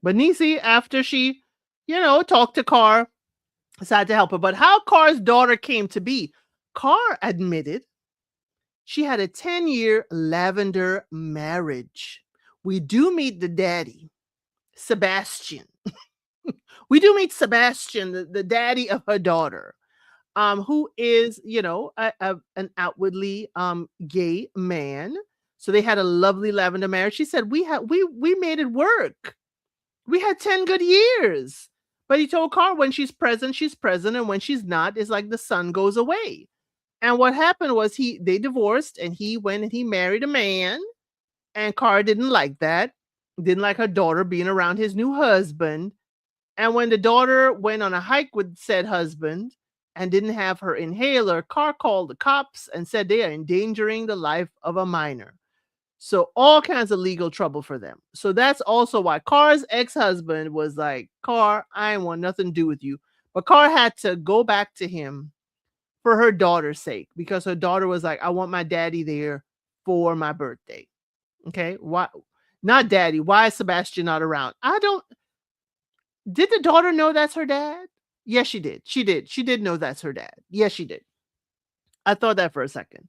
But Niecy, after she, talked to Carr, decided to help her. But how Carr's daughter came to be, Carr admitted she had a 10-year lavender marriage. We do meet the daddy, Sebastian. We do meet Sebastian, the daddy of her daughter, who is, an outwardly gay man. So they had a lovely lavender marriage. She said, we made it work. We had 10 good years. But he told Carr when she's present, and when she's not, it's like the sun goes away. And what happened was they divorced, and he went and he married a man, and Carr didn't like that. Didn't like her daughter being around his new husband. And when the daughter went on a hike with said husband and didn't have her inhaler, Carr called the cops and said they are endangering the life of a minor. So all kinds of legal trouble for them. So that's also why Carr's ex-husband was like, Carr, I ain't want nothing to do with you. But Carr had to go back to him for her daughter's sake, because her daughter was like, I want my daddy there for my birthday. Okay. Why not daddy? Why is Sebastian not around? I don't Did the daughter know that's her dad? Yes, she did. She did. She did know that's her dad. Yes, she did. I thought that for a second.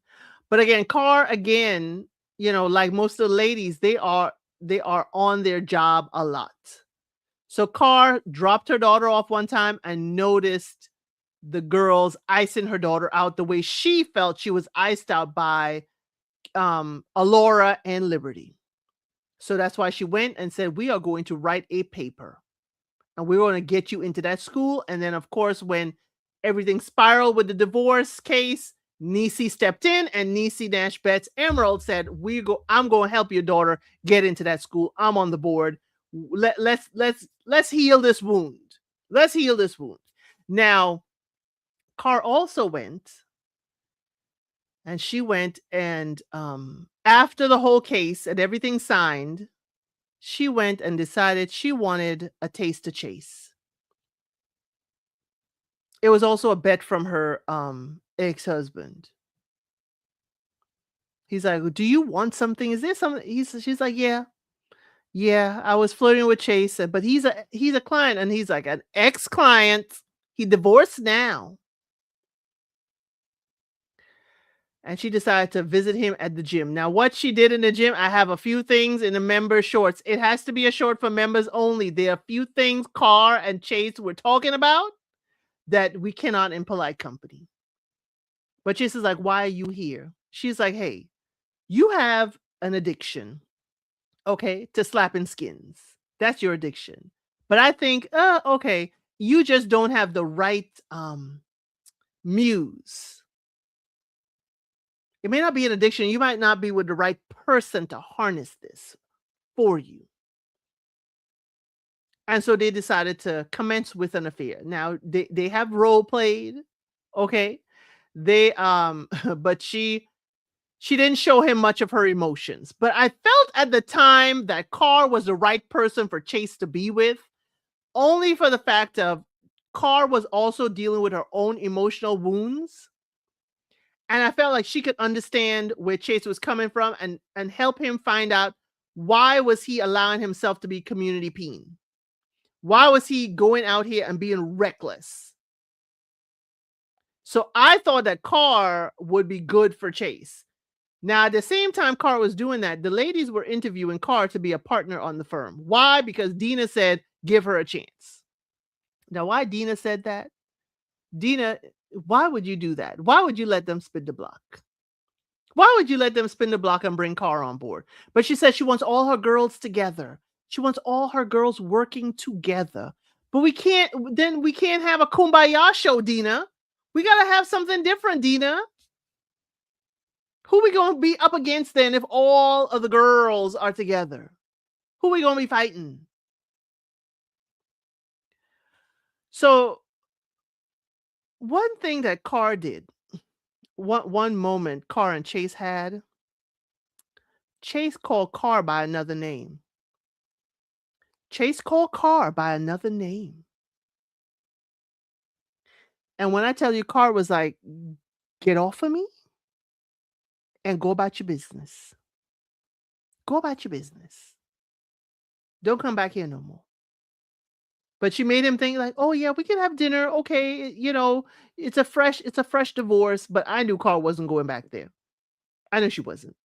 But again, Carr, again, like most of the ladies, they are on their job a lot. So Carr dropped her daughter off one time and noticed the girls icing her daughter out the way she felt she was iced out by Alora and Liberty. So that's why she went and said, we are going to write a paper, and we're going to get you into that school. And then, of course, when everything spiraled with the divorce case, Niecy stepped in, and Niecy Nash Betts Emerald said, I'm going to help your daughter get into that school. I'm on the board. Let's heal this wound. Let's heal this wound. Now, Carr also went, and she went, and after the whole case and everything signed, she went and decided she wanted a taste of Chase. It was also a bet from her ex-husband. He's like, "Do you want something? Is there something?" She's like, "Yeah, yeah. I was flirting with Chase, but he's a client," and he's like, "An ex-client. He divorced now." And she decided to visit him at the gym. Now, what she did in the gym, I have a few things in the member shorts. It has to be a short for members only. There are a few things Carr and Chase were talking about that we cannot in polite company. But Chase is like, "Why are you here?" She's like, "Hey, you have an addiction, okay, to slapping skins. That's your addiction. But I think, okay, you just don't have the right muse. It may not be an addiction. You might not be with the right person to harness this for you." And so they decided to commence with an affair. Now they have role played, okay? They but she didn't show him much of her emotions. But I felt at the time that Carr was the right person for Chase to be with, only for the fact of Carr was also dealing with her own emotional wounds. And I felt like she could understand where Chase was coming from, and help him find out, why was he allowing himself to be community peen? Why was he going out here and being reckless? So I thought that Carr would be good for Chase. Now, at the same time Carr was doing that, the ladies were interviewing Carr to be a partner on the firm. Why? Because Dina said, give her a chance. Now, why Dina said that? Dina, why would you do that? Why would you let them spin the block? Why would you let them spin the block and bring Carr on board? But she said she wants all her girls together. She wants all her girls working together. But we can't have a kumbaya show, Dina. We got to have something different, Dina. Who we going to be up against then if all of the girls are together? Who we going to be fighting? So one thing that Carr did, one moment Carr and Chase had, Chase called Carr by another name. Chase called Carr by another name. And when I tell you, Carr was like, get off of me and go about your business. Go about your business. Don't come back here no more. But she made him think like, oh yeah, we can have dinner. Okay, it's a fresh divorce. But I knew Carr wasn't going back there. I knew she wasn't.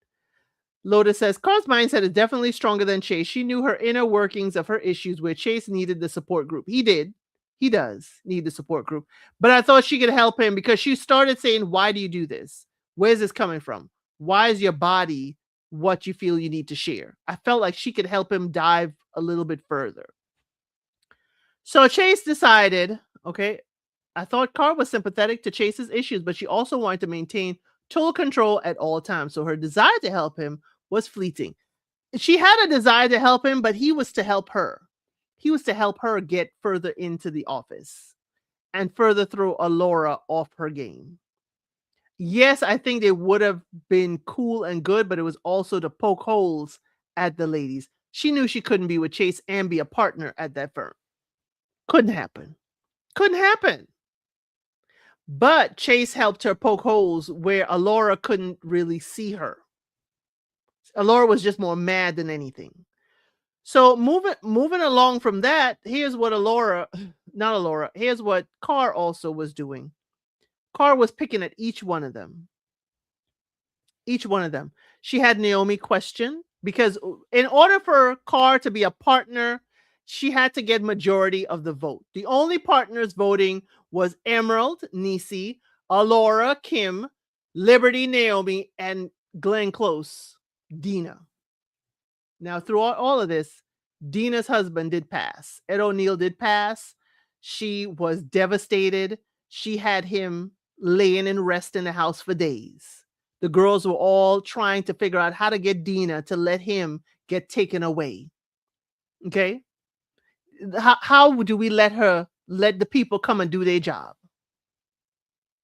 Lotus says, Carr's mindset is definitely stronger than Chase. She knew her inner workings of her issues, where Chase needed the support group. He did. He does need the support group. But I thought she could help him, because she started saying, why do you do this? Where's this coming from? Why is your body what you feel you need to share? I felt like she could help him dive a little bit further. So Chase decided, okay, I thought Carr was sympathetic to Chase's issues, but she also wanted to maintain total control at all times. So her desire to help him was fleeting. She had a desire to help him, but he was to help her. He was to help her get further into the office and further throw Alora off her game. Yes, I think they would have been cool and good, but it was also to poke holes at the ladies. She knew she couldn't be with Chase and be a partner at that firm. Couldn't happen. Couldn't happen. But Chase helped her poke holes where Alora couldn't really see her. Alora was just more mad than anything. So moving along from that, here's what not Alora, here's what Carr also was doing. Carr was picking at each one of them. Each one of them. She had Naomi question because in order for Carr to be a partner, she had to get majority of the vote. The only partners voting was Emerald, Nisi, Alora, Kim, Liberty, Naomi, and Glenn Close, Dina. Now, throughout all of this, Dina's husband did pass. Ed O'Neill did pass. She was devastated. She had him laying in rest in the house for days. The girls were all trying to figure out how to get Dina to let him get taken away. Okay? How do we let the people come and do their job?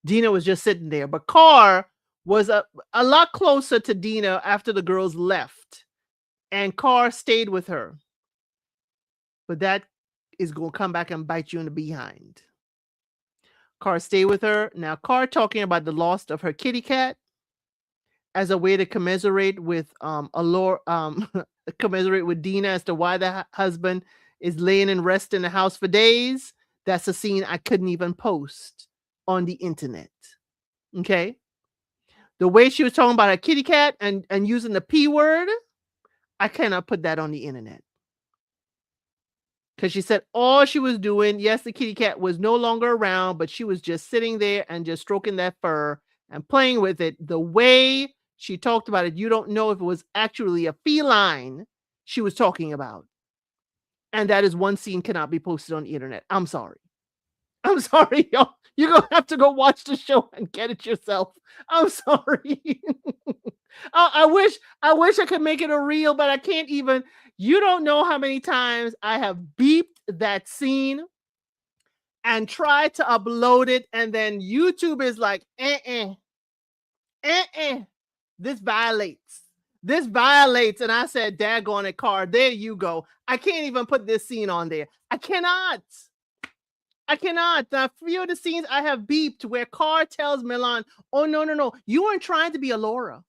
Dina was just sitting there, but Carr was a lot closer to Dina after the girls left, and Carr stayed with her. But that is going to come back and bite you in the behind. Carr stayed with her. Now, Carr talking about the loss of her kitty cat as a way to commiserate with Alora, commiserate with Dina as to why the husband is laying in rest in the house for days. That's a scene I couldn't even post on the internet. Okay. The way she was talking about her kitty cat and using the P word, I cannot put that on the internet. Because she said all she was doing, yes, the kitty cat was no longer around, but she was just sitting there and just stroking that fur and playing with it. The way she talked about it, you don't know if it was actually a feline she was talking about. And that is one scene cannot be posted on the internet. I'm sorry. I'm sorry, y'all. You're going to have to go watch the show and get it yourself. I'm sorry. I wish I could make it a reel, but I can't even. You don't know how many times I have beeped that scene and tried to upload it, and then YouTube is like, this violates. This violates. And I said, daggone it, Carr, there you go. I can't even put this scene on there. I cannot. A few of the scenes I have beeped where Carr tells Milan, oh, no. You weren't trying to be Alora.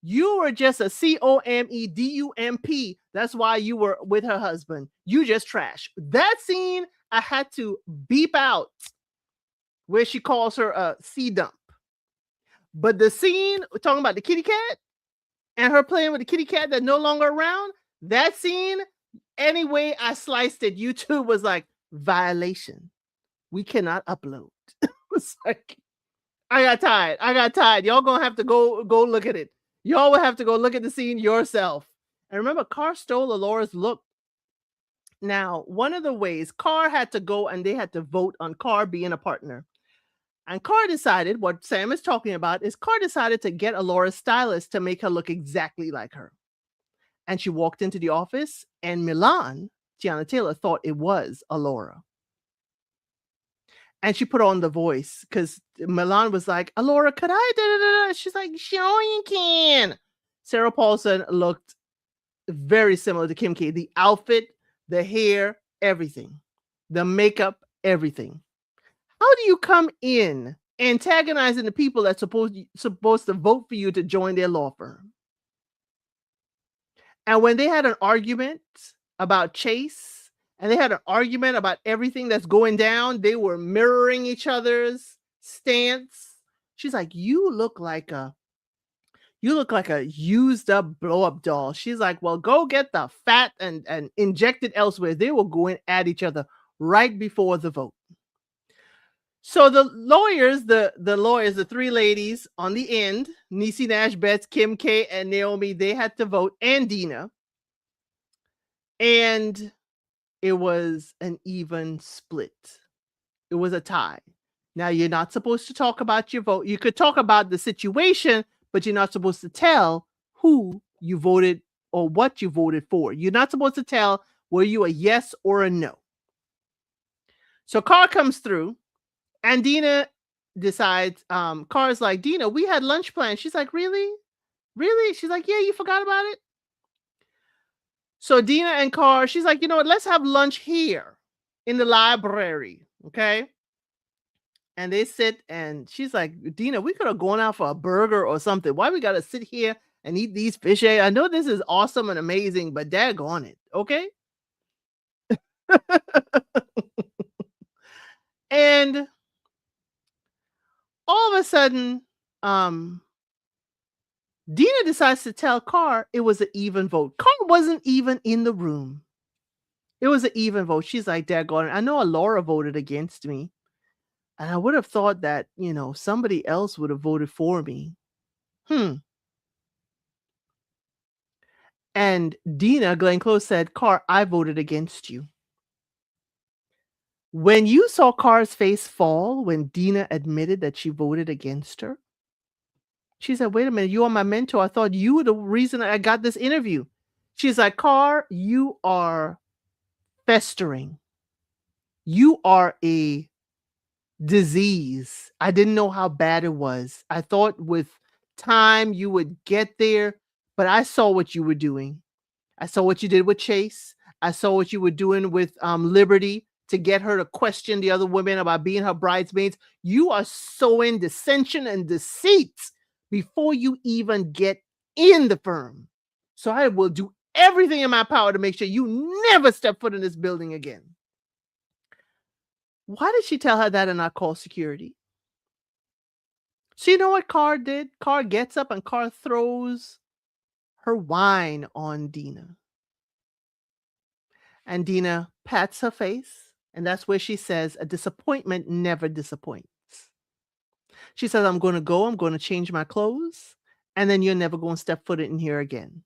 You were just a COMEDUMP. That's why you were with her husband. You just trash. That scene I had to beep out where she calls her a C dump. But the scene talking about the kitty cat and her playing with the kitty cat that's no longer around, that scene, anyway I sliced it, YouTube was like, violation. We cannot upload. It's like, I got tired. Y'all gonna have to go look at it. Y'all will have to go look at the scene yourself. And remember, Carr stole Alora's look. Now, one of the ways Carr had to go and they had to vote on Carr being a partner. And Carr decided, what Sam is talking about, is Carr decided to get Alora's stylist to make her look exactly like her. And she walked into the office, and Milan, Tiana Taylor, thought it was Alora. And she put on the voice because Milan was like, Alora, could I? Da-da-da-da. She's like, sure you can. Sarah Paulson looked very similar to Kim K. The outfit, the hair, everything. The makeup, everything. How do you come in antagonizing the people that's supposed to vote for you to join their law firm? And when they had an argument about Chase, and they had an argument about everything that's going down, they were mirroring each other's stance. She's like, you look like a used up blow up doll. She's like, well, go get the fat and inject it elsewhere. They were going at each other right before the vote. So the lawyers, the three ladies on the end, Niecy Nash Betts, Kim K, and Naomi, they had to vote, and Dina. And It was an even split. It was a tie. Now, you're not supposed to talk about your vote. You could talk about the situation, but you're not supposed to tell who you voted or what you voted for. You're not supposed to tell were you a yes or a no. So Carr comes through, and Dina decides, Carr's like, Dina, we had lunch plans. She's like, really? Really? She's like, yeah, you forgot about it? So Dina and Carr, she's like, you know what? Let's have lunch here in the library. Okay. And they sit, and she's like, Dina, we could have gone out for a burger or something. Why we got to sit here and eat these fish eggs? I know this is awesome and amazing, but daggone it. Okay. And all of a sudden, um, Dina decides to tell Carr it was an even vote. Carr wasn't even in the room. It was an even vote. She's like, daggone it. I know Laura voted against me. And I would have thought that, somebody else would have voted for me. Hmm. And Dina, Glenn Close said, Carr, I voted against you. When you saw Carr's face fall when Dina admitted that she voted against her, she said, wait a minute, you are my mentor. I thought you were the reason I got this interview. She's like, Carr, you are festering. You are a disease. I didn't know how bad it was. I thought with time you would get there, but I saw what you were doing. I saw what you did with Chase. I saw what you were doing with Liberty to get her to question the other women about being her bridesmaids. You are sowing dissension and deceit before you even get in the firm. So I will do everything in my power to make sure you never step foot in this building again. Why did she tell her that and not call security? So you know what Carr did? Carr gets up and Carr throws her wine on Dina. And Dina pats her face, and that's where she says, a disappointment never disappoints. She says, I'm going to go, I'm going to change my clothes, and then you're never going to step foot in here again.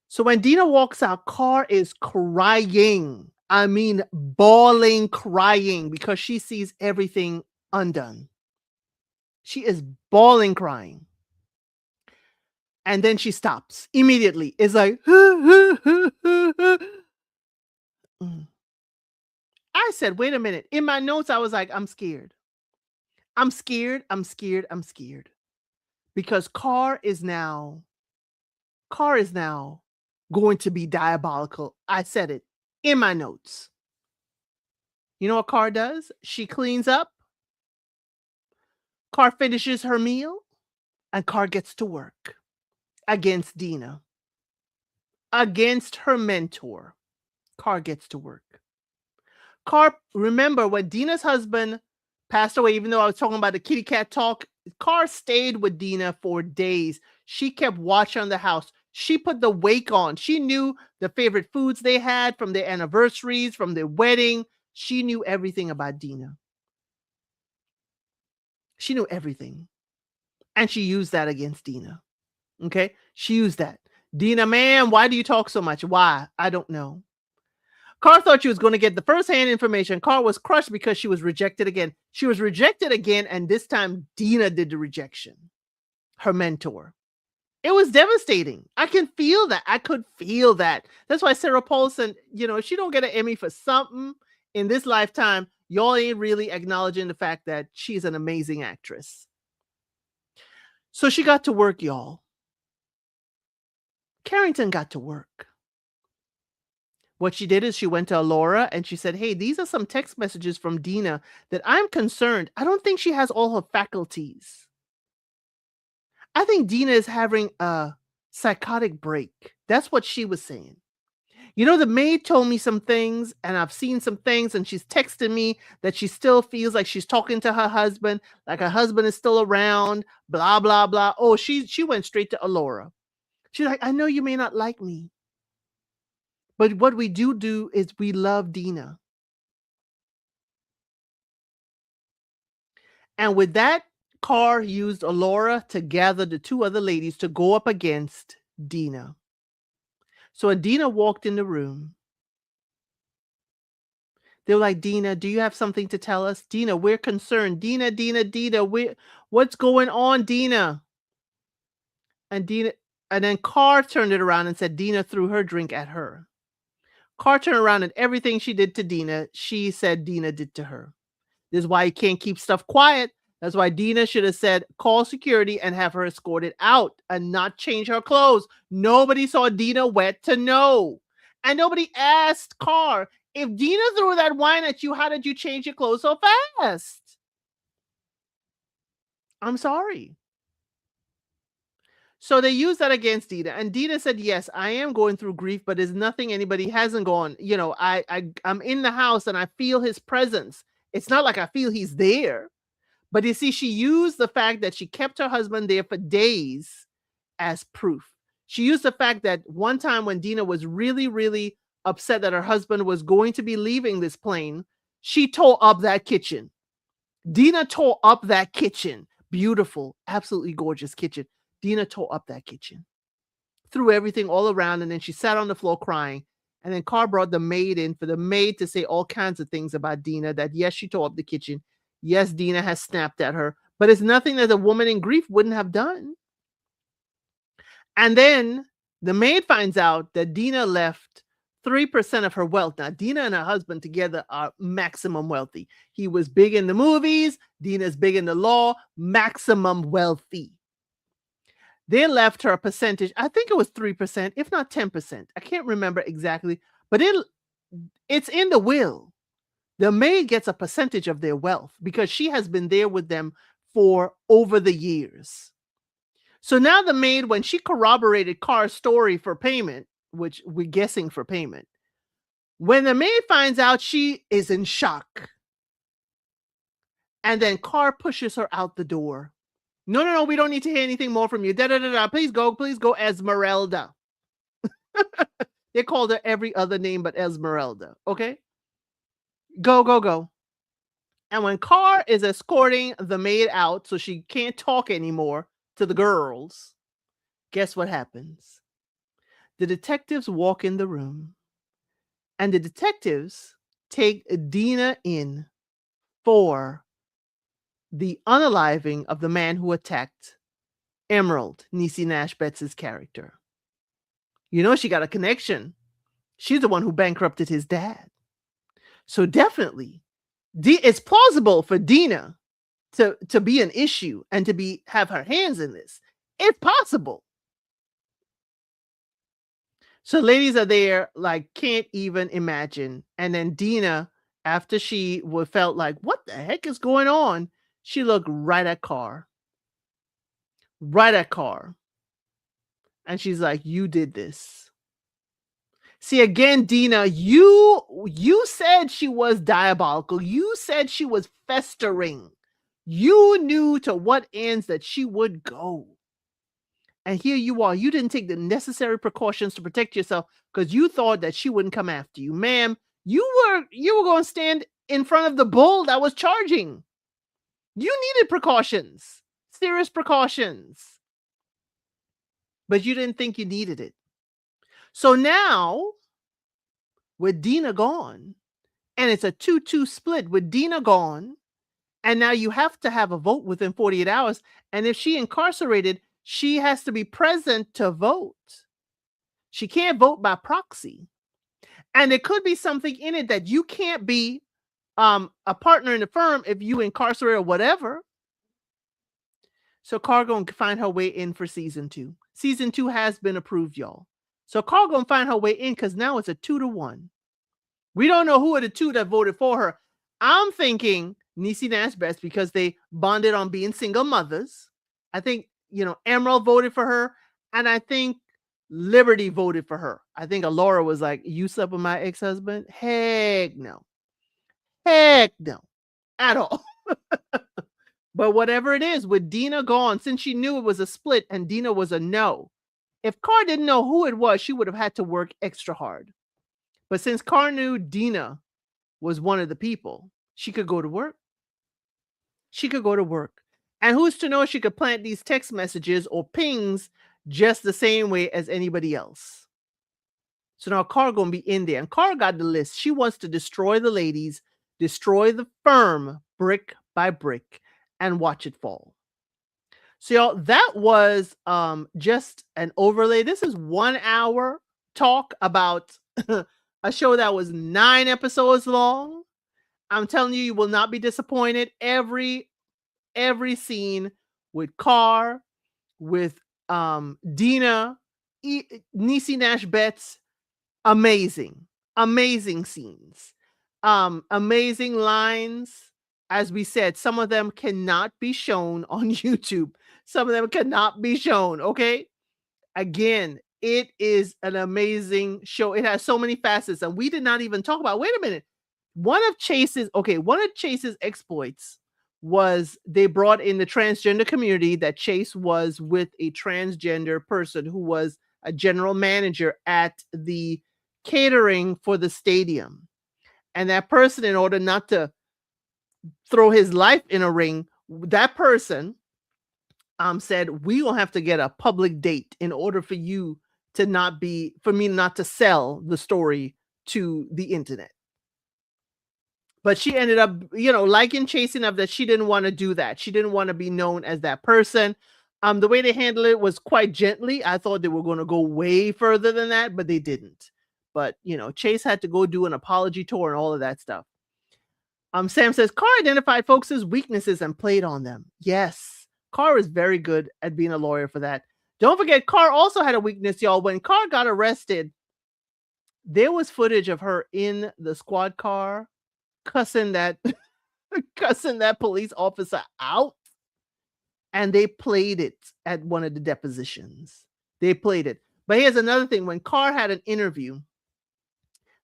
So when Dina walks out, Carr is crying. I mean, bawling, crying, because she sees everything undone. She is bawling, crying. And then she stops immediately. It's like, I said, wait a minute. In my notes, I was like, I'm scared. I'm scared. I'm scared. I'm scared. Because Carr is now going to be diabolical. I said it in my notes. You know what Carr does? She cleans up. Carr finishes her meal, and Carr gets to work against Dina. Against her mentor. Carr gets to work. Carr, remember when Dina's husband passed away, even though I was talking about the kitty cat talk, Carr stayed with Dina for days. She kept watch on the house. She put the wake on. She knew the favorite foods they had from their anniversaries, from their wedding. She knew everything about Dina. She knew everything. And she used that against Dina. Okay? She used that. Dina, man, why do you talk so much? Why? I don't know. Carr thought she was going to get the first-hand information. Carr was crushed because she was rejected again. She was rejected again, and this time Dina did the rejection. Her mentor. It was devastating. I can feel that. I could feel that. That's why Sarah Paulson, if she don't get an Emmy for something in this lifetime, y'all ain't really acknowledging the fact that she's an amazing actress. So she got to work, y'all. Carrington got to work. What she did is she went to Laura and she said, hey, these are some text messages from Dina that I'm concerned. I don't think she has all her faculties. I think Dina is having a psychotic break. That's what she was saying. The maid told me some things and I've seen some things and she's texted me that she still feels like she's talking to her husband, like her husband is still around, blah, blah, blah. Oh, she went straight to Laura. She's like, I know you may not like me, but what we do is we love Dina. And with that, Carr used Alora to gather the two other ladies to go up against Dina. So when Dina walked in the room, They were like, "Dina, do you have something to tell us? Dina, we're concerned. Dina, Dina, Dina, what's going on, Dina?" And Dina and then Carr turned it around and said Dina threw her drink at her. Carr turned around and everything she did to Dina, she said Dina did to her. This is why you can't keep stuff quiet. That's why Dina should have said, call security and have her escorted out and not change her clothes. Nobody saw Dina wet to know. And nobody asked Carr, if Dina threw that wine at you, how did you change your clothes so fast? I'm sorry. So they used that against Dina. And Dina said, yes, I am going through grief, but there's nothing anybody hasn't gone. I'm in the house and I feel his presence. It's not like I feel he's there. But you see, she used the fact that she kept her husband there for days as proof. She used the fact that one time when Dina was really, really upset that her husband was going to be leaving this plane, she tore up that kitchen. Dina tore up that kitchen. Beautiful, absolutely gorgeous kitchen. Dina tore up that kitchen, threw everything all around, and then she sat on the floor crying. And then Carr brought the maid in for the maid to say all kinds of things about Dina, that yes, she tore up the kitchen. Yes, Dina has snapped at her, but it's nothing that a woman in grief wouldn't have done. And then the maid finds out that Dina left 3% of her wealth. Now, Dina and her husband together are maximum wealthy. He was big in the movies. Dina's big in the law, maximum wealthy. They left her a percentage. I think it was 3%, if not 10%. I can't remember exactly, but it's in the will. The maid gets a percentage of their wealth because she has been there with them for over the years. So now the maid, when she corroborated Carr's story for payment, which we're guessing for payment, when the maid finds out, she is in shock. And then Carr pushes her out the door. No, we don't need to hear anything more from you. Please go, Esmeralda. They called her every other name but Esmeralda. Okay? Go. And when Carr is escorting the maid out so she can't talk anymore to the girls, guess what happens? The detectives walk in the room, and the detectives take Dina in for the unaliving of the man who attacked Emerald, Niecy Nash Betts' character. You know, she got a connection. She's the one who bankrupted his dad. So definitely, it's plausible for Dina to be an issue and to have her hands in this. It's possible. So ladies are there, like, can't even imagine. And then Dina, after she felt like, what the heck is going on? She looked right at Carr. Right at Carr. And she's like, you did this. See, again, Dina, you said she was diabolical. You said she was festering. You knew to what ends that she would go. And here you are. You didn't take the necessary precautions to protect yourself because you thought that she wouldn't come after you. Ma'am, you were going to stand in front of the bull that was charging. You needed precautions, serious precautions. But you didn't think you needed it. So now, with Dina gone, and it's a 2-2 split with Dina gone, and now you have to have a vote within 48 hours. And if she incarcerated, she has to be present to vote. She can't vote by proxy. And there could be something in it that you can't be a partner in the firm if you incarcerate or whatever. So Carr gonna find her way in for season 2. Season 2 has been approved, y'all. So Carr gonna find her way in because now it's a 2-1. We don't know who are the two that voted for her. I'm thinking Niecy Nash Betts because they bonded on being single mothers. I think, Emerald voted for her, and I think Liberty voted for her. I think Alora was like, you slept with my ex-husband? Heck no. Heck no. At all. But whatever it is, with Dina gone, since she knew it was a split and Dina was a no, if Carr didn't know who it was, she would have had to work extra hard. But since Carr knew Dina was one of the people, she could go to work. She could go to work. And who's to know she could plant these text messages or pings just the same way as anybody else. So now Carr gonna be in there, and Carr got the list. She wants to destroy the ladies, destroy the firm brick by brick, and watch it fall. So y'all, that was just an overlay. This is 1 hour talk about a show that was 9 episodes long. I'm telling you, you will not be disappointed. Every scene with Carr, with Dina, Niecy Nash Betts, amazing, amazing scenes, amazing lines. As we said, some of them cannot be shown on YouTube. Some of them cannot be shown. Okay, again, it is an amazing show. It has so many facets, and we did not even talk about. Wait a minute, one of Chase's exploits was they brought in the transgender community. That Chase was with a transgender person who was a general manager at the catering for the stadium. And that person, in order not to throw his life in a ring, that person said, we will have to get a public date in order for you to not be, for me not to sell the story to the internet. But she ended up, liking Chase enough that she didn't want to do that. She didn't want to be known as that person. The way they handled it was quite gently. I thought they were going to go way further than that, but they didn't. But, Chase had to go do an apology tour and all of that stuff. Sam says, Carr identified folks' weaknesses and played on them. Yes, Carr is very good at being a lawyer for that. Don't forget, Carr also had a weakness, y'all. When Carr got arrested, there was footage of her in the squad car cussing that police officer out, and they played it at one of the depositions. They played it. But here's another thing: when Carr had an interview,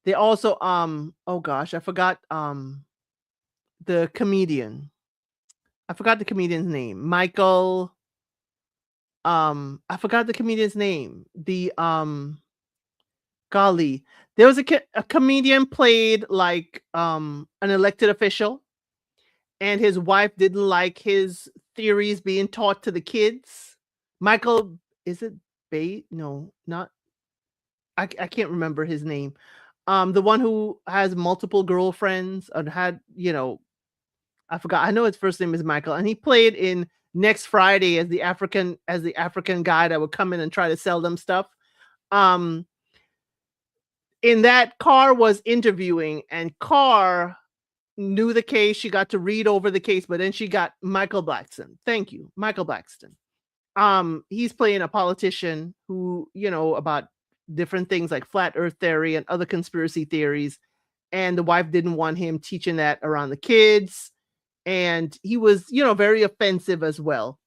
they also oh gosh, I forgot the comedian. I forgot the comedian's name. Michael. I forgot the comedian's name. The golly, there was a comedian played like an elected official, and his wife didn't like his theories being taught to the kids. Michael, is it Bay? No, not. I can't remember his name. The one who has multiple girlfriends and had, I forgot. I know his first name is Michael, and he played in Next Friday as the African guy that would come in and try to sell them stuff. In that, Carr was interviewing, and Carr knew the case. She got to read over the case, but then she got Michael Blackson. Thank you, Michael Blackson. He's playing a politician who, about different things like flat earth theory and other conspiracy theories. And the wife didn't want him teaching that around the kids. And he was, very offensive as well.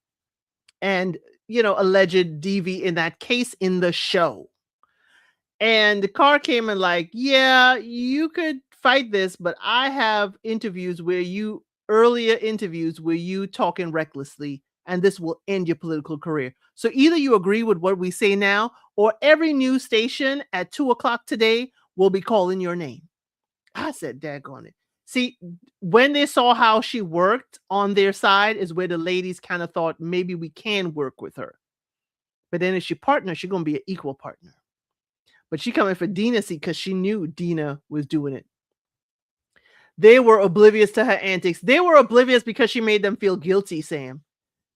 And, alleged DV in that case in the show. And the Carr came and like, yeah, you could fight this, but I have earlier interviews where you talking recklessly, and this will end your political career. So either you agree with what we say now, or every news station at 2:00 today will be calling your name. I said, daggone it. See, when they saw how she worked on their side is where the ladies kind of thought maybe we can work with her. But then if she partners, she's going to be an equal partner. But she coming for Dina, see, because she knew Dina was doing it. They were oblivious to her antics. They were oblivious because she made them feel guilty, Sam.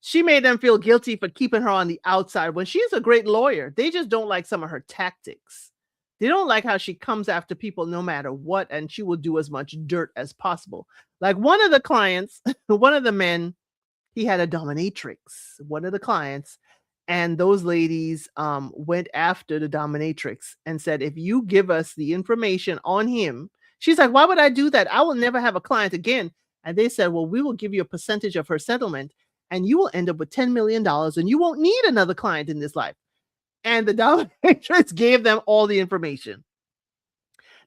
She made them feel guilty for keeping her on the outside when she's a great lawyer. They just don't like some of her tactics. They don't like how she comes after people no matter what, and she will do as much dirt as possible. Like one of the clients, one of the men, he had a dominatrix, one of the clients, and those ladies went after the dominatrix and said, if you give us the information on him, she's like, why would I do that? I will never have a client again. And they said, well, we will give you a percentage of her settlement, and you will end up with $10 million, and you won't need another client in this life. And the dominatrix gave them all the information.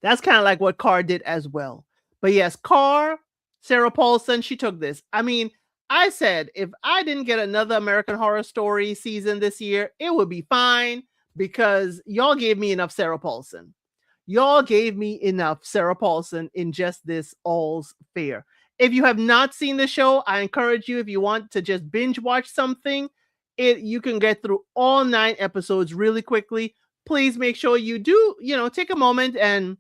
That's kind of like what Carr did as well. But yes, Carr, Sarah Paulson, she took this. I mean, I said, if I didn't get another American Horror Story season this year, it would be fine because y'all gave me enough Sarah Paulson. Y'all gave me enough Sarah Paulson in just this All's Fair. If you have not seen the show, I encourage you, if you want to just binge watch something, you can get through all 9 episodes really quickly. please make sure you do, take a moment and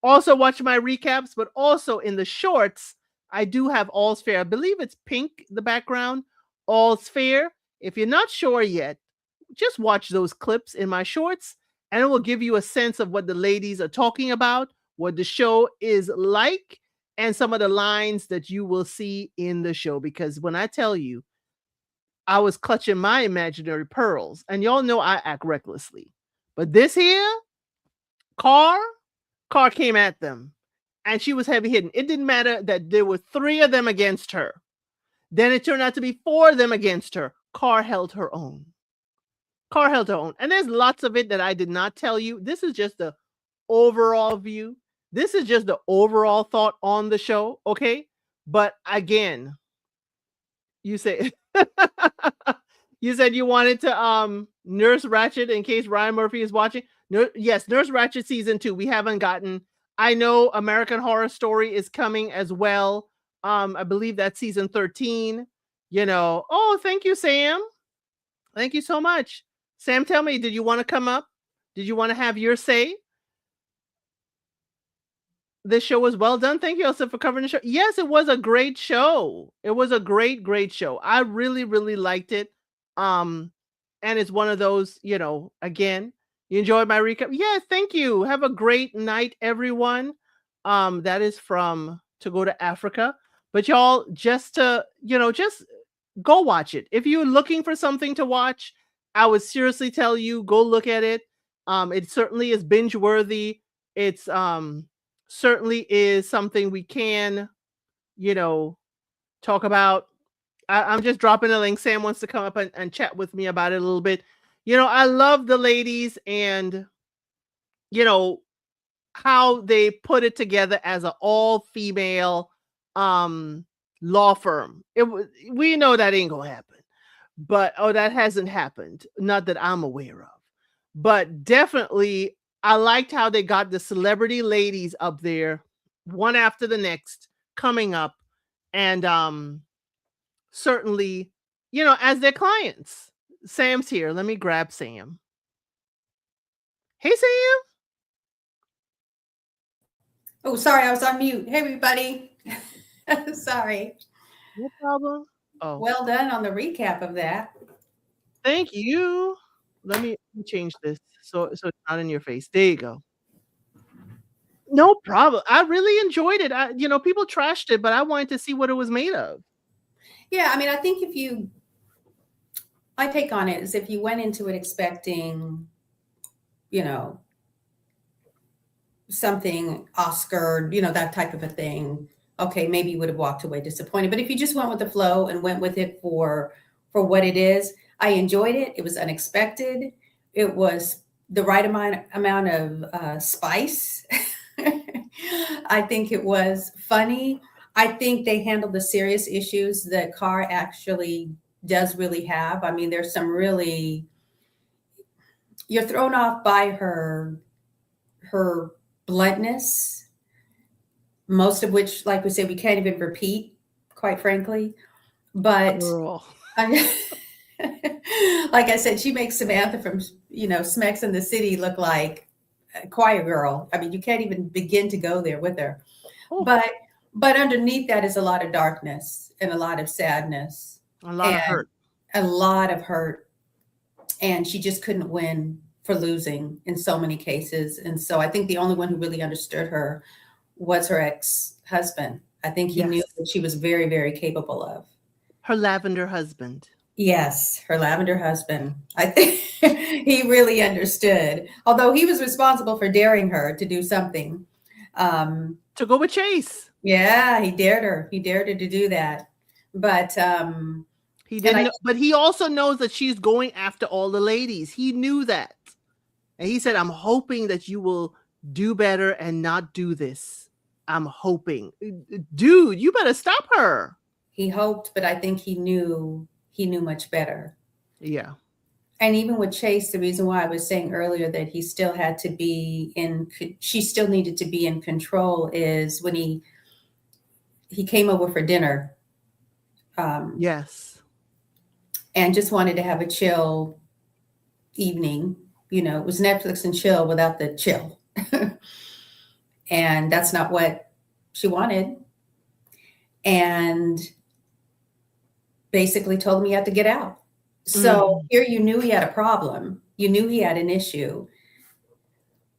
also watch my recaps, but also in the shorts, I do have All's Fair. I believe it's pink, the background, All's Fair. If you're not sure yet, just watch those clips in my shorts and it will give you a sense of what the ladies are talking about, what the show is like, and some of the lines that you will see in the show. Because when I tell you, I was clutching my imaginary pearls, and y'all know I act recklessly. But this here, Carr, Carr came at them and she was heavy hitting. It didn't matter that there were 3 of them against her. Then it turned out to be 4 of them against her. Carr held her own. Carr held her own. And there's lots of it that I did not tell you. This is just the overall view. This is just the overall thought on the show, okay? But again, you say you said you wanted to Nurse Ratched in case Ryan Murphy is watching. Yes, Nurse Ratched season 2. We haven't gotten. I know American Horror Story is coming as well. I believe that's season 13. Oh, thank you, Sam. Thank you so much. Sam, tell me, did you want to come up? Did you want to have your say? This show was well done. Thank you, Elsa, for covering the show. Yes, it was a great show. It was a great, great show. I really, really liked it. And it's one of those, again, you enjoyed my recap. Yeah, thank you. Have a great night, everyone. That is from To Go to Africa. But y'all, just to, just go watch it. If you're looking for something to watch, I would seriously tell you, go look at it. It certainly is binge worthy. It's certainly is something we can, talk about. I'm just dropping a link. Sam wants to come up and chat with me about it a little bit. I love the ladies and, how they put it together as an all-female law firm. We know that ain't gonna happen. But that hasn't happened. Not that I'm aware of. But definitely I liked how they got the celebrity ladies up there, one after the next, coming up and certainly, as their clients. Sam's here. Let me grab Sam. Hey, Sam. Oh, sorry, I was on mute. Hey, everybody. Sorry. No problem. Oh, Well done on the recap of that. thank you. Let me change this so it's not in your face. There you go. No problem. I really enjoyed it. People trashed it, but I wanted to see what it was made of. Yeah, I mean, I think my take on it is if you went into it expecting, you know, something Oscar, that type of a thing, okay, maybe you would have walked away disappointed. But if you just went with the flow and went with it for what it is, I enjoyed it. It was unexpected. It was the right amount of spice. I think it was funny. I think they handled the serious issues that Carr actually does really have. I mean, there's some really, you're thrown off by her bluntness, most of which, like we said, we can't even repeat, quite frankly. But Girl. like I said, she makes Samantha from Smacks in the City look like a choir girl. I mean, you can't even begin to go there with her. Oh. But underneath that is a lot of darkness and a lot of sadness, A lot of hurt. A lot of hurt. And she just couldn't win for losing in so many cases. And so I think the only one who really understood her was her ex-husband. I think he knew what she was very, very capable of. Her lavender husband. Yes, her lavender husband. I think he really understood, although he was responsible for daring her to do something. To go with Chase. Yeah, he dared her. He dared her to do that. But he didn't. But he also knows that she's going after all the ladies. He knew that. And he said, I'm hoping that you will do better and not do this. I'm hoping. Dude, you better stop her. He hoped, but I think he knew much better. Yeah. And even with Chase, the reason why I was saying earlier that he still had to she still needed to be in control is when he came over for dinner. Yes. And just wanted to have a chill evening, It was Netflix and chill without the chill. And that's not what she wanted. And basically told him he had to get out. So Mhm. here you knew he had a problem. You knew he had an issue.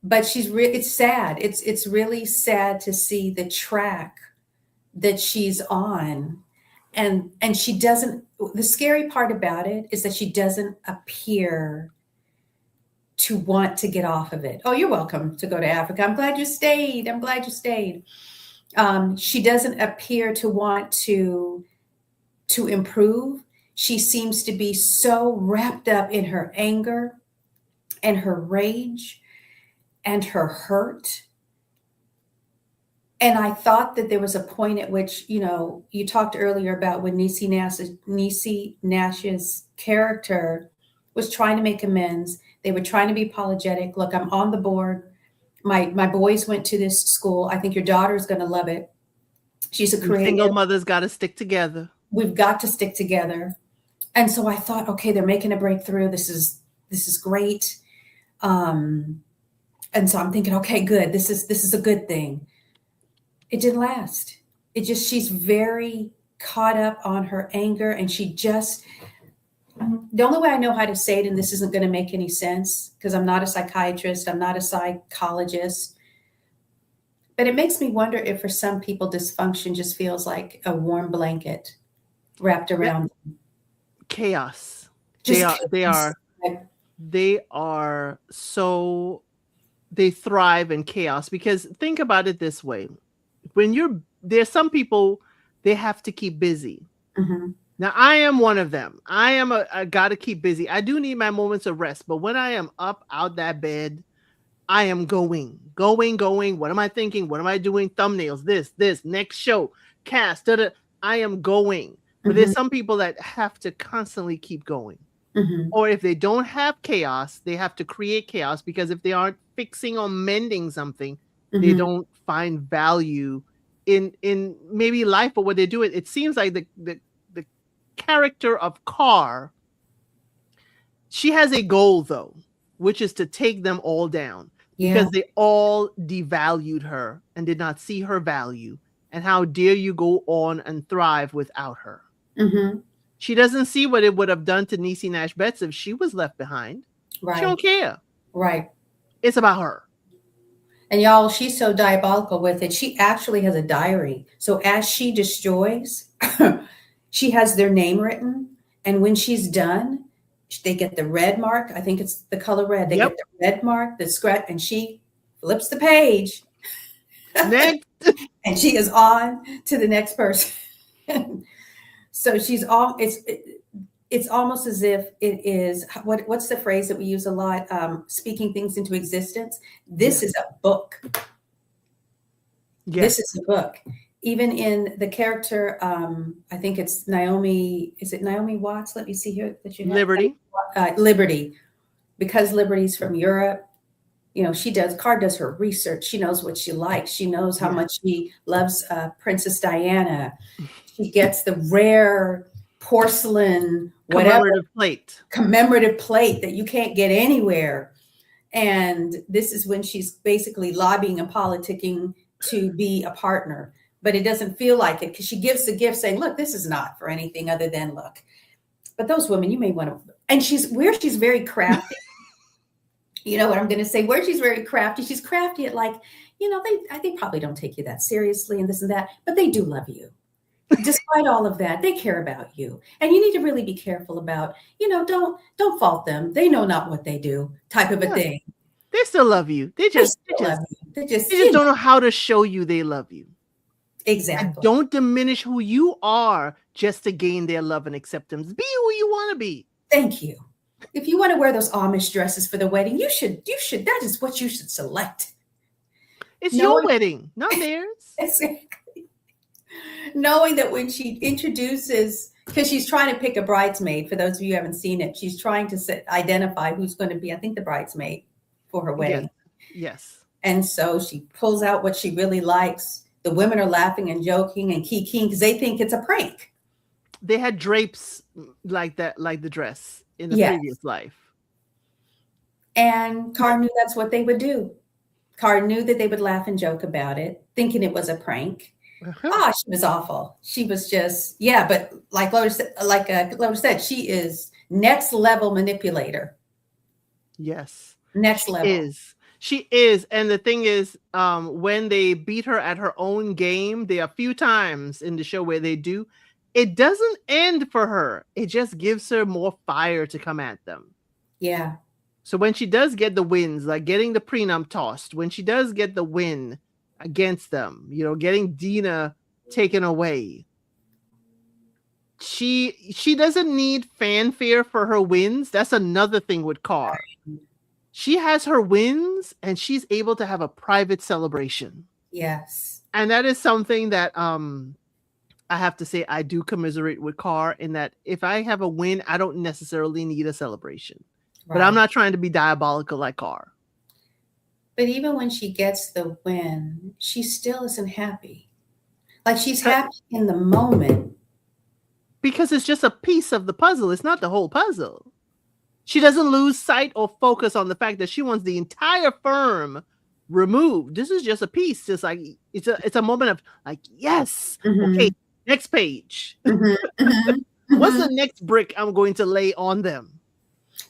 But it's sad. It's really sad to see the track that she's on. And she doesn't, the scary part about it is that she doesn't appear to want to get off of it. Oh, you're welcome to go to Africa. I'm glad you stayed. I'm glad you stayed. She doesn't appear to want to improve. She seems to be so wrapped up in her anger and her rage and her hurt. And I thought that there was a point at which, you talked earlier about when Niecy Nash's character was trying to make amends. They were trying to be apologetic. Look, I'm on the board. My boys went to this school. I think your daughter's going to love it. She's a And single creative. mothers got to stick together. We've got to stick together. And so I thought, okay, they're making a breakthrough. This is great. And so I'm thinking, okay, good. This is a good thing. It didn't last. She's very caught up on her anger, and the only way I know how to say it, and this isn't going to make any sense because I'm not a psychiatrist, I'm not a psychologist, but it makes me wonder if for some people dysfunction just feels like a warm blanket wrapped around them. Chaos. Just They thrive in chaos, because think about it this way. There's some people, they have to keep busy. Mm-hmm. Now, I am one of them. I got to keep busy. I do need my moments of rest, but when I am up out that bed, I am going. What am I thinking? What am I doing? Thumbnails, this, next show, cast, I am going. But there's some people that have to constantly keep going. Mm-hmm. Or if they don't have chaos, they have to create chaos, because if they aren't fixing or mending something, they don't find value in maybe life or what they do. It seems like the character of Carr, she has a goal though, which is to take them all down, because they all devalued her and did not see her value. And how dare you go on and thrive without her? Mm-hmm. She doesn't see what it would have done to Niecy Nash Betts if she was left behind. Right. She don't care. Right. It's about her. And y'all, she's so diabolical with it. She actually has a diary. So as she destroys, she has their name written. And when she's done, they get the red mark. I think it's the color red. They get the red mark, the scratch, and she flips the page. Next. And she is on to the next person. So it's almost as if it is, what's the phrase that we use a lot? Speaking things into existence. This is a book. Yes. This is a book. Even in the character, I think it's Naomi. Is it Naomi Watts? Let me see here. That you have. Liberty. Liberty. Because Liberty's from Europe, Carr does her research. She knows what she likes. She knows how much she loves Princess Diana. She gets the rare porcelain, commemorative plate that you can't get anywhere. And this is when she's basically lobbying and politicking to be a partner. But it doesn't feel like it, because she gives the gift saying, look, this is not for anything other than look. But those women, you may want to, and she's very crafty. You know what I'm going to say? Where she's very crafty. She's crafty at like, they probably don't take you that seriously and this and that, but they do love you. Despite all of that, they care about you. And you need to really be careful about, don't fault them. They know not what they do, type of a thing. They still love you. They just don't know how to show you they love you. Exactly. And don't diminish who you are just to gain their love and acceptance. Be who you want to be. Thank you. If you want to wear those Amish dresses for the wedding, you should, that is what you should select. It's your wedding, not theirs. Exactly. Knowing that when she introduces, because she's trying to pick a bridesmaid, for those of you who haven't seen it, she's trying to identify who's going to be, I think, the bridesmaid for her wedding. Yes. And so she pulls out what she really likes. The women are laughing and joking and kikiing because they think it's a prank. They had drapes like that, like the dress in the previous life. And Carr knew that's what they would do. Carr knew that they would laugh and joke about it, thinking it was a prank. Oh, she was awful. She was just, yeah, but Lotus said, she is next level manipulator. Yes, Next she level. is. She is. And the thing is, when they beat her at her own game, there are a few times in the show where they do, it doesn't end for her. It just gives her more fire to come at them. Yeah. So when she does get the wins, like getting the prenup tossed, when she does get the win against them, getting Dina taken away, she doesn't need fanfare for her wins. That's another thing with Carr. She has her wins and she's able to have a private celebration. Yes. And that is something that I have to say I do commiserate with Carr, in that if I have a win, I don't necessarily need a celebration. But I'm Right. not trying to be diabolical like Carr. But even when she gets the win, she still isn't happy. Like, she's Uh, happy in the moment. Because it's just a piece of the puzzle. It's not the whole puzzle. She doesn't lose sight or focus on the fact that she wants the entire firm removed. This is just a piece. Just like it's a moment of like, yes, okay, next page. What's the next brick I'm going to lay on them?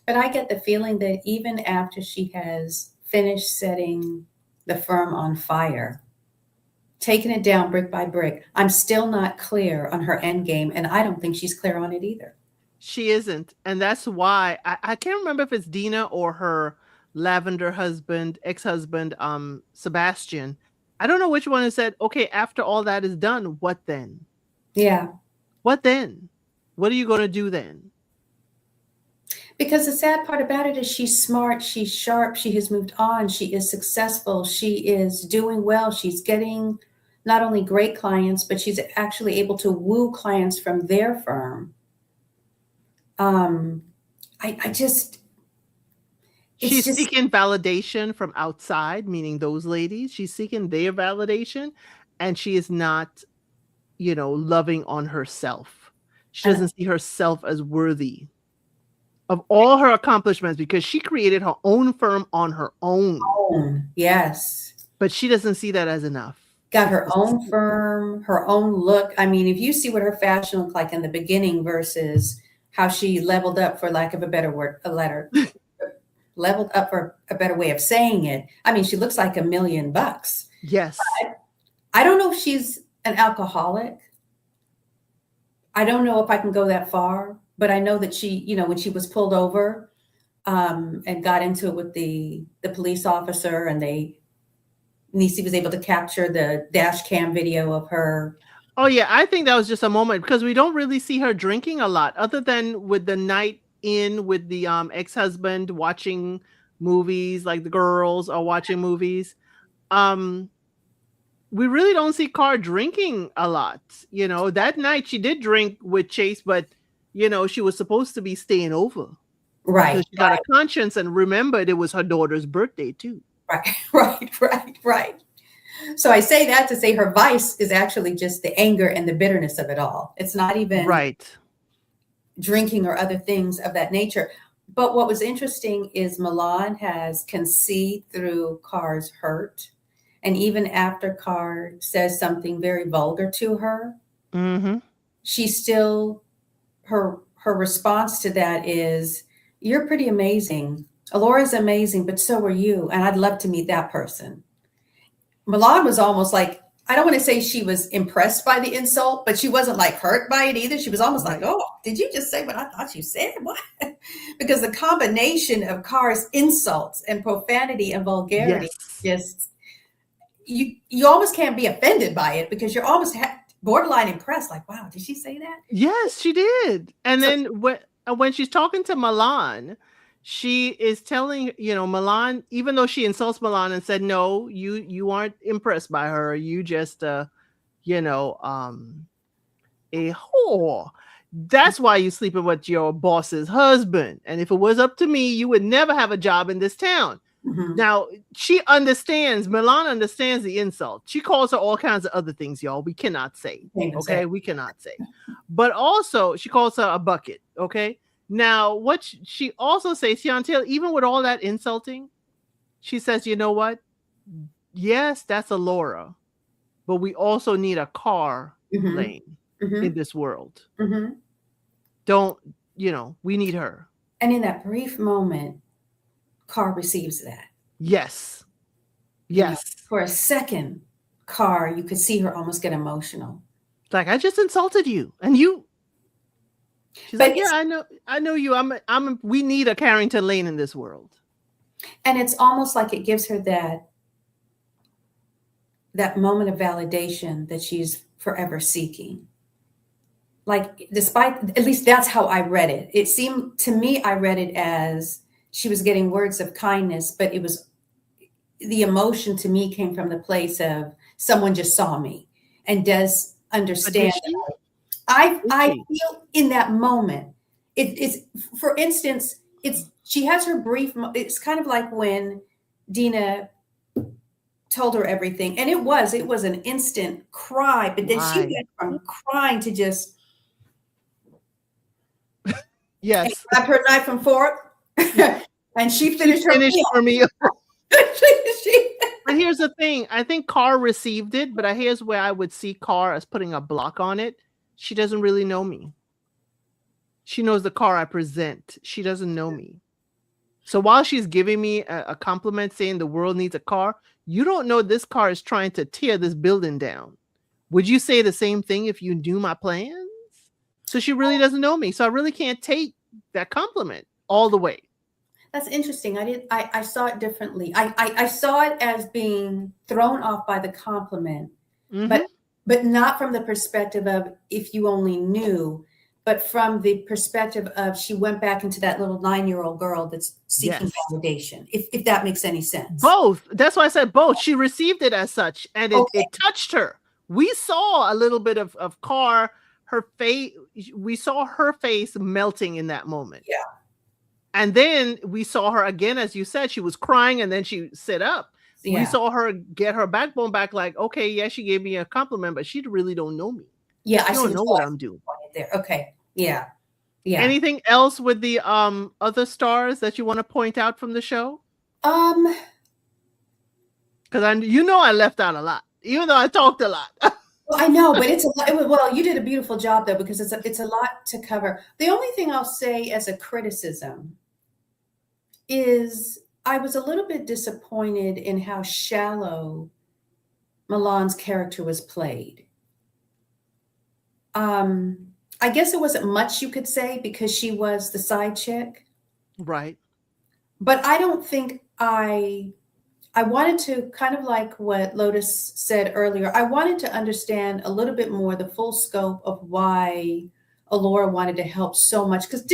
But I get the feeling that even after she has finished setting the firm on fire, taking it down brick by brick, I'm still not clear on her end game, and I don't think she's clear on it either. She isn't. And that's why I can't remember if it's Dina or her lavender husband, ex-husband, Sebastian. I don't know which one has said, okay, after all that is done, what then? Yeah. What then? What are you going to do then? Because the sad part about it is she's smart, she's sharp, she has moved on, she is successful, she is doing well, she's getting not only great clients, but she's actually able to woo clients from their firm. I just, it's She's just, seeking validation from outside, meaning those ladies. She's seeking their validation, and she is not, loving on herself. She uh, doesn't see herself as worthy of all her accomplishments because she created her own firm on her own. yes. But she doesn't see that as enough. Got her own firm, her own look. I mean, if you see what her fashion looked like in the beginning versus how she leveled up, for lack of a better word, leveled up for a better way of saying it. I mean, she looks like $1 million. Yes. I don't know if she's an alcoholic. I don't know if I can go that far, but I know that she, when she was pulled over and got into it with the police officer, and Niecy was able to capture the dash cam video of her. Oh yeah, I think that was just a moment because we don't really see her drinking a lot, other than with the night in with the ex-husband watching movies, like the girls are watching movies. We really don't see Carr drinking a lot. That night she did drink with Chase, but she was supposed to be staying over. Right. Because she got a conscience and remembered it was her daughter's birthday too. Right. So I say that to say her vice is actually just the anger and the bitterness of it all. It's not even right. Drinking or other things of that nature. But what was interesting is Milan can see through Carr's hurt. And even after Carr says something very vulgar to her, she still, her response to that is, you're pretty amazing. Alora's amazing, but so are you. And I'd love to meet that person. Milan was almost like, I don't want to say she was impressed by the insult, but she wasn't like hurt by it either. She was almost like, oh, did you just say what I thought you said? What? Because the combination of Carr's insults and profanity and vulgarity, just, you almost can't be offended by it because you're almost borderline impressed. Like, wow, did she say that? Yes, she did. And then when she's talking to Milan, she is telling, Milan, even though she insults Milan and said, no, you aren't impressed by her. You just, a whore. That's why you're sleeping with your boss's husband. And if it was up to me, you would never have a job in this town. Now, Milan understands the insult. She calls her all kinds of other things, y'all. We cannot say. Okay, we cannot say. But also, she calls her a bucket. Okay. Now, what she also says, Chantel, even with all that insulting, she says, you know what? Yes, that's a Laura, but we also need a Carr Mm-hmm. Lane Mm-hmm. in this world. Mm-hmm. Don't, we need her. And in that brief moment, Carr receives that. Yes. You know, Yes. for a second, Carr, you could see her almost get emotional. Like, I just insulted you. And she's But like, yeah, it's I know you. We need a Carrington Lane in this world. and it's almost like it gives her that moment of validation that she's forever seeking. Like, despite, at least that's how I read it. It seemed to me, I read it as she was getting words of kindness, but it was the emotion to me came from the place of someone just saw me and does But understand. did she? Did I she? feel in that moment, it's, for instance, it's, she has her brief, it's kind of like when Dina told her everything. And it was an instant cry, but then she Right. went from crying to just, and Yes. grabbed her knife and fork, and she She finished her finished meal. for me. She- But here's the thing. I think Carr received it, but here's where I would see Carr as putting a block on it. She doesn't really know me. She knows the Carr I present. She doesn't know me. So while she's giving me a compliment saying the world needs a Carr, you don't know this Carr is trying to tear this building down. Would you say the same thing if you knew my plans? So she really doesn't know me. So I really can't take that compliment all the way. That's interesting. I saw it differently. I saw it as being thrown off by the compliment, but Mm-hmm. not from the perspective of if you only knew, but from the perspective of she went back into that little 9-year-old girl that's seeking Yes. validation, if that makes any sense. Both. That's why I said both. She received it as such, and Okay. it touched her. We saw a little bit of Carr, her face. We saw her face melting in that moment. Yeah. And then we saw her again, as you said, she was crying and then she sit up. We Yeah. saw her get her backbone back, like, okay, yeah, she gave me a compliment, but she really don't know me. Yeah. She I see don't know what I'm doing. there. Okay. Yeah. Yeah. Anything else with the other stars that you want to point out from the show? Um, Because I left out a lot, even though I talked a lot. well, I know, but it's a lot. Well, you did a beautiful job though, because it's a lot to cover. The only thing I'll say as a criticism is I was a little bit disappointed in how shallow Milan's character was played. I guess it wasn't much you could say because she was the side chick, Right. but I don't think I wanted to, kind of like what Lotus said earlier, I wanted to understand a little bit more the full scope of why Alora wanted to help so much. Because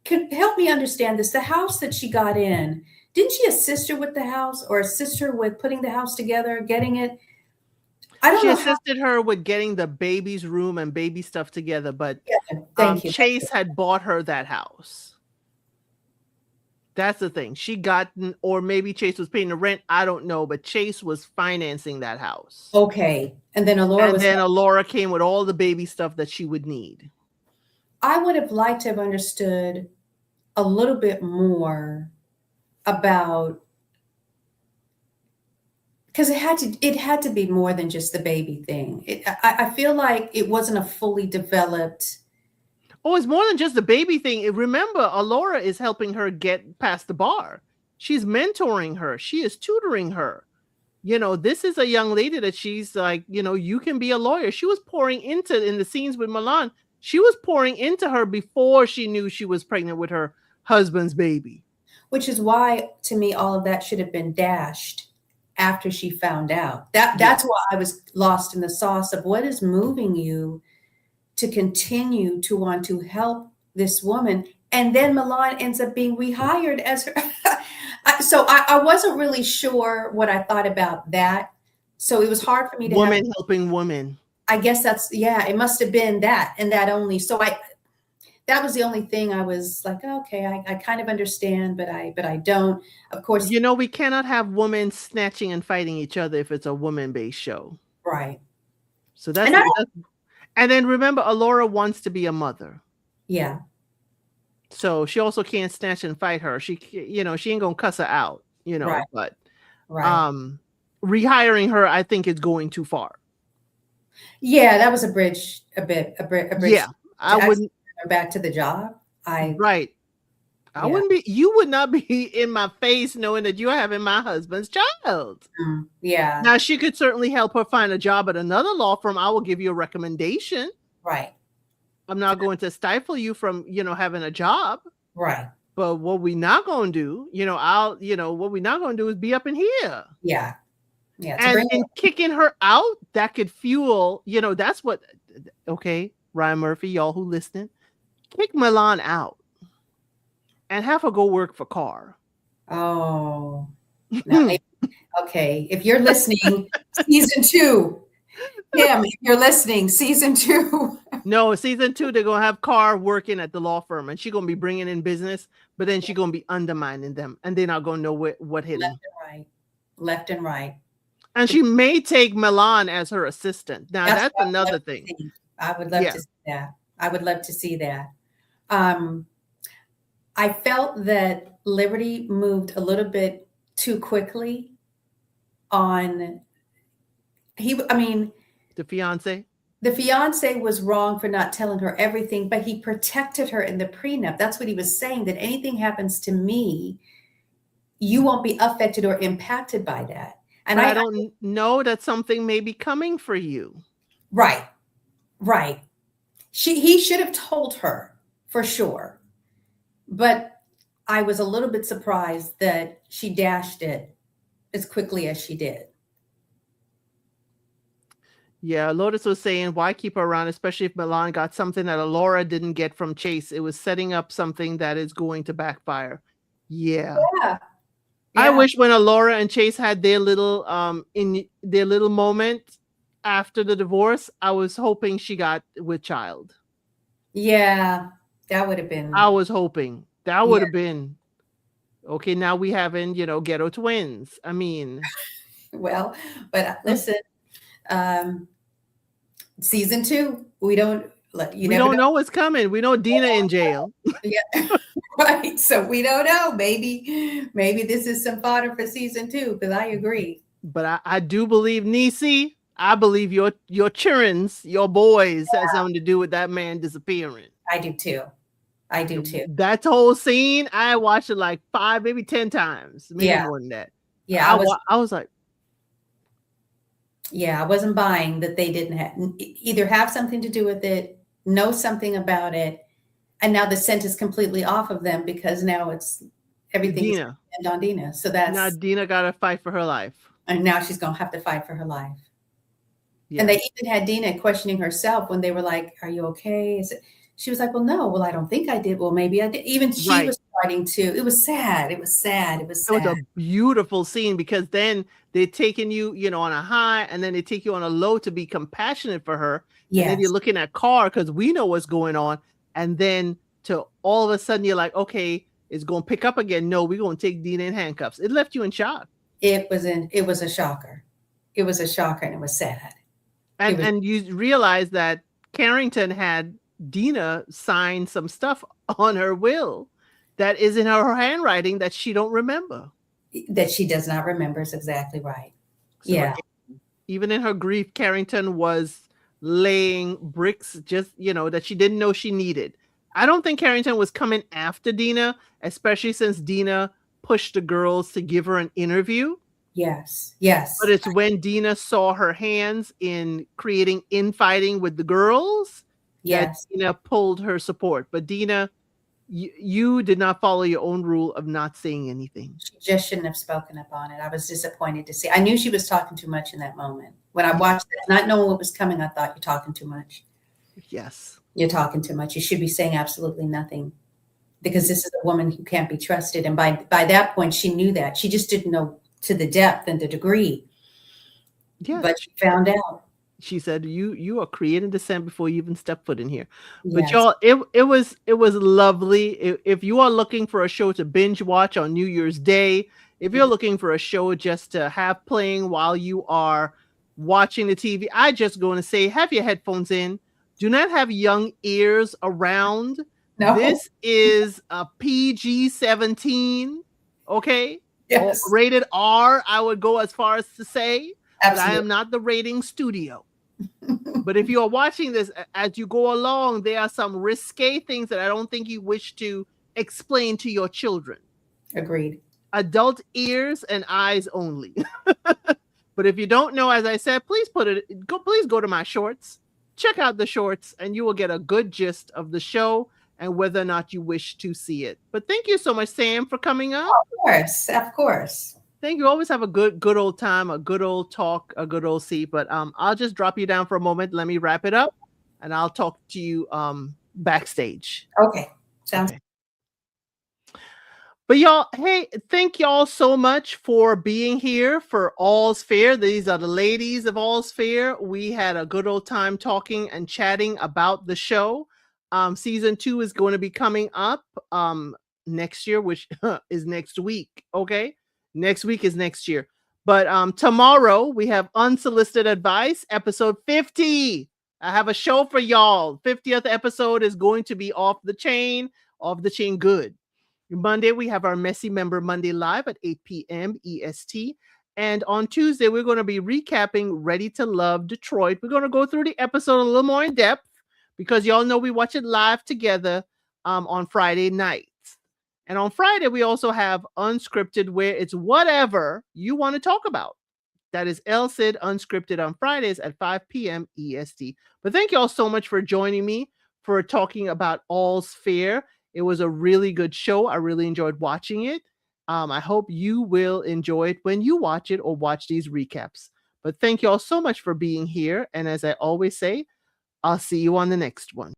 could help me understand this? The house that she got in, didn't she assist her with the house or assist her with putting the house together, getting it? I don't She know how. assisted her with getting the baby's room and baby stuff together, but Yeah, thank you. Chase had bought her that house. That's the thing. She got, or maybe Chase was paying the rent. I don't know, but Chase was financing that house. Okay. And then Alora came with all the baby stuff that she would need. I would have liked to have understood a little bit more about, because it had to be more than just the baby thing. I feel like it wasn't a fully developed. Oh, it's more than just the baby thing. Remember, Alora is helping her get past the bar. She's mentoring her. She is tutoring her. This is a young lady that she's like, you can be a lawyer. She was pouring into, in the scenes with Milan, she was pouring into her before she knew she was pregnant with her husband's baby. Which is why, to me, all of that should have been dashed after she found out. That's why I was lost in the sauce of what is moving you to continue to want to help this woman. And then Milan ends up being rehired as her. So I wasn't really sure what I thought about that. So it was hard for me to woman helping woman. I guess it must have been that and that only. So that was the only thing I was like, okay, I kind of understand, but I don't. Of course, we cannot have women snatching and fighting each other if it's a woman-based show. Right. So and then remember, Alora wants to be a mother. Yeah. So she also can't snatch and fight her. She ain't gonna cuss her out, Right. but Right. um rehiring her, I think, is going too far. Yeah, that was a bridge, a bridge Yeah, I to actually wouldn't. go back to the job. Right. I Yeah, wouldn't be. You would not be in my face knowing that you're having my husband's child. yeah, Now she could certainly help her find a job at another law firm. I will give you a recommendation. right, I'm not going to stifle you from, having a job. right. But what we not gonna do, what we not gonna do is be up in here. Yeah, yeah, to And bring in kicking her out, that could fuel, that's what okay, Ryan Murphy, y'all who listening, kick Milan out and have her go work for Carr. oh, now maybe okay, if you're listening, season 2. Kim, if you're listening, season 2. No, season 2, they're gonna have Carr working at the law firm, and she gonna be bringing in business, but then she gonna be undermining them, and they're not gonna know what hit Left them. and right. Left and right. And she may take Milan as her assistant. Now That's that's what I would another love to thing. see. I would love Yeah. to see that. I would love to see that. Um, I felt that Liberty moved a little bit too quickly on I mean, The fiance. the fiance was wrong for not telling her everything, but he protected her in the prenup. That's what he was saying, that anything happens to me, you won't be affected or impacted by that. And But I don't know that something may be coming for you. right, right. He should have told her for sure. But I was a little bit surprised that she dashed it as quickly as she did. Yeah, Lotus was saying, why keep her around, especially if Milan got something that Alora didn't get from Chase. It was setting up something that is going to backfire. Yeah. Yeah. I Yeah. wish when Alora and Chase had their little moment after the divorce, I was hoping she got with child. Yeah. That would have been. I was hoping that would Yeah. have been okay. Now we having, ghetto twins. I mean, Well, but listen, um, season 2, we don't, you we never don't know. know what's coming. We know Dina in jail. Yeah. Right. So we don't know. Maybe this is some fodder for season 2, because I agree. But I do believe Nisi. I believe your children's, your boys, has something to do with that man disappearing. I do too. I do too. That whole scene, I watched it like 5, maybe 10 times, maybe Yeah. more than that. Yeah. I was like, yeah, I wasn't buying that they didn't either have something to do with it, know something about it, and now the scent is completely off of them because now it's everything's Dina. on Dina. So Now that's Dina got to fight for her life. and now she's gonna have to fight for her life. Yeah. And they even had Dina questioning herself when they were like, "Are you okay?" She was like, "Well, no. Well, I don't think I did. Well, maybe I did." Even she was starting to. It was sad. It was sad. It was sad. It was a beautiful scene because then they're taking you, on a high, and then they take you on a low to be compassionate for her. Yes. And then you're looking at Carr because we know what's going on. And then to all of a sudden you're like, okay, it's going to pick up again. No, we're going to take Dina in handcuffs. It left you in shock. It was a shocker. It was a shocker, and it was sad. And you realize that Carrington had Dina sign some stuff on her will that is in her handwriting that she don't remember. That she does not remember is exactly right. So yeah. Even in her grief, Carrington was laying bricks just, that she didn't know she needed. I don't think Carrington was coming after Dina, especially since Dina pushed the girls to give her an interview. Yes. Yes. But it's when Dina saw her hands in creating infighting with the girls that Dina pulled her support. But Dina, you did not follow your own rule of not saying anything. She just shouldn't have spoken up on it. I was disappointed to see. I knew she was talking too much in that moment. When I watched it, not knowing what was coming, I thought, you're talking too much. Yes. You're talking too much. You should be saying absolutely nothing, because this is a woman who can't be trusted. And by that point, she knew that. She just didn't know to the depth and the degree. Yeah. But she found out. She said, you are creating dissent before you even step foot in here. Yes. But y'all, it was lovely. If you are looking for a show to binge watch on New Year's Day, if you're looking for a show just to have playing while you are watching the TV, I just going to say, have your headphones in. Do not have young ears around, No. This is a PG-17, okay? Or Yes. rated R, I would go as far as to say, but I Absolutely. am not the rating studio. But if you are watching this as you go along, there are some risque things that I don't think you wish to explain to your children. Agreed. Adult ears and eyes only. But if you don't know, as I said, please please go to my shorts. Check out the shorts and you will get a good gist of the show and whether or not you wish to see it. But thank you so much, Sam, for coming up. Of course. Of course. Thank you. Always have a good old time, a good old talk, a good old seat. But I'll just drop you down for a moment. Let me wrap it up and I'll talk to you backstage. Okay. Sounds Okay. But y'all, hey, thank y'all so much for being here for All's Fair. These are the ladies of All's Fair. We had a good old time talking and chatting about the show. Season 2 is going to be coming up next year, which is next week. Okay. Next week is next year. But tomorrow we have Unsolicited Advice, episode 50. I have a show for y'all. 50th episode is going to be off the chain good. Monday, we have our Messy Member Monday Live at 8 p.m. EST. And on Tuesday, we're going to be recapping Ready to Love Detroit. We're going to go through the episode a little more in depth because y'all know we watch it live together on Friday nights. And on Friday, we also have Unscripted, where it's whatever you want to talk about. That is LCID Unscripted on Fridays at 5 p.m. EST. But thank you all so much for joining me for talking about All's Fair. It was a really good show. I really enjoyed watching it. I hope you will enjoy it when you watch it or watch these recaps. But thank you all so much for being here. And as I always say, I'll see you on the next one.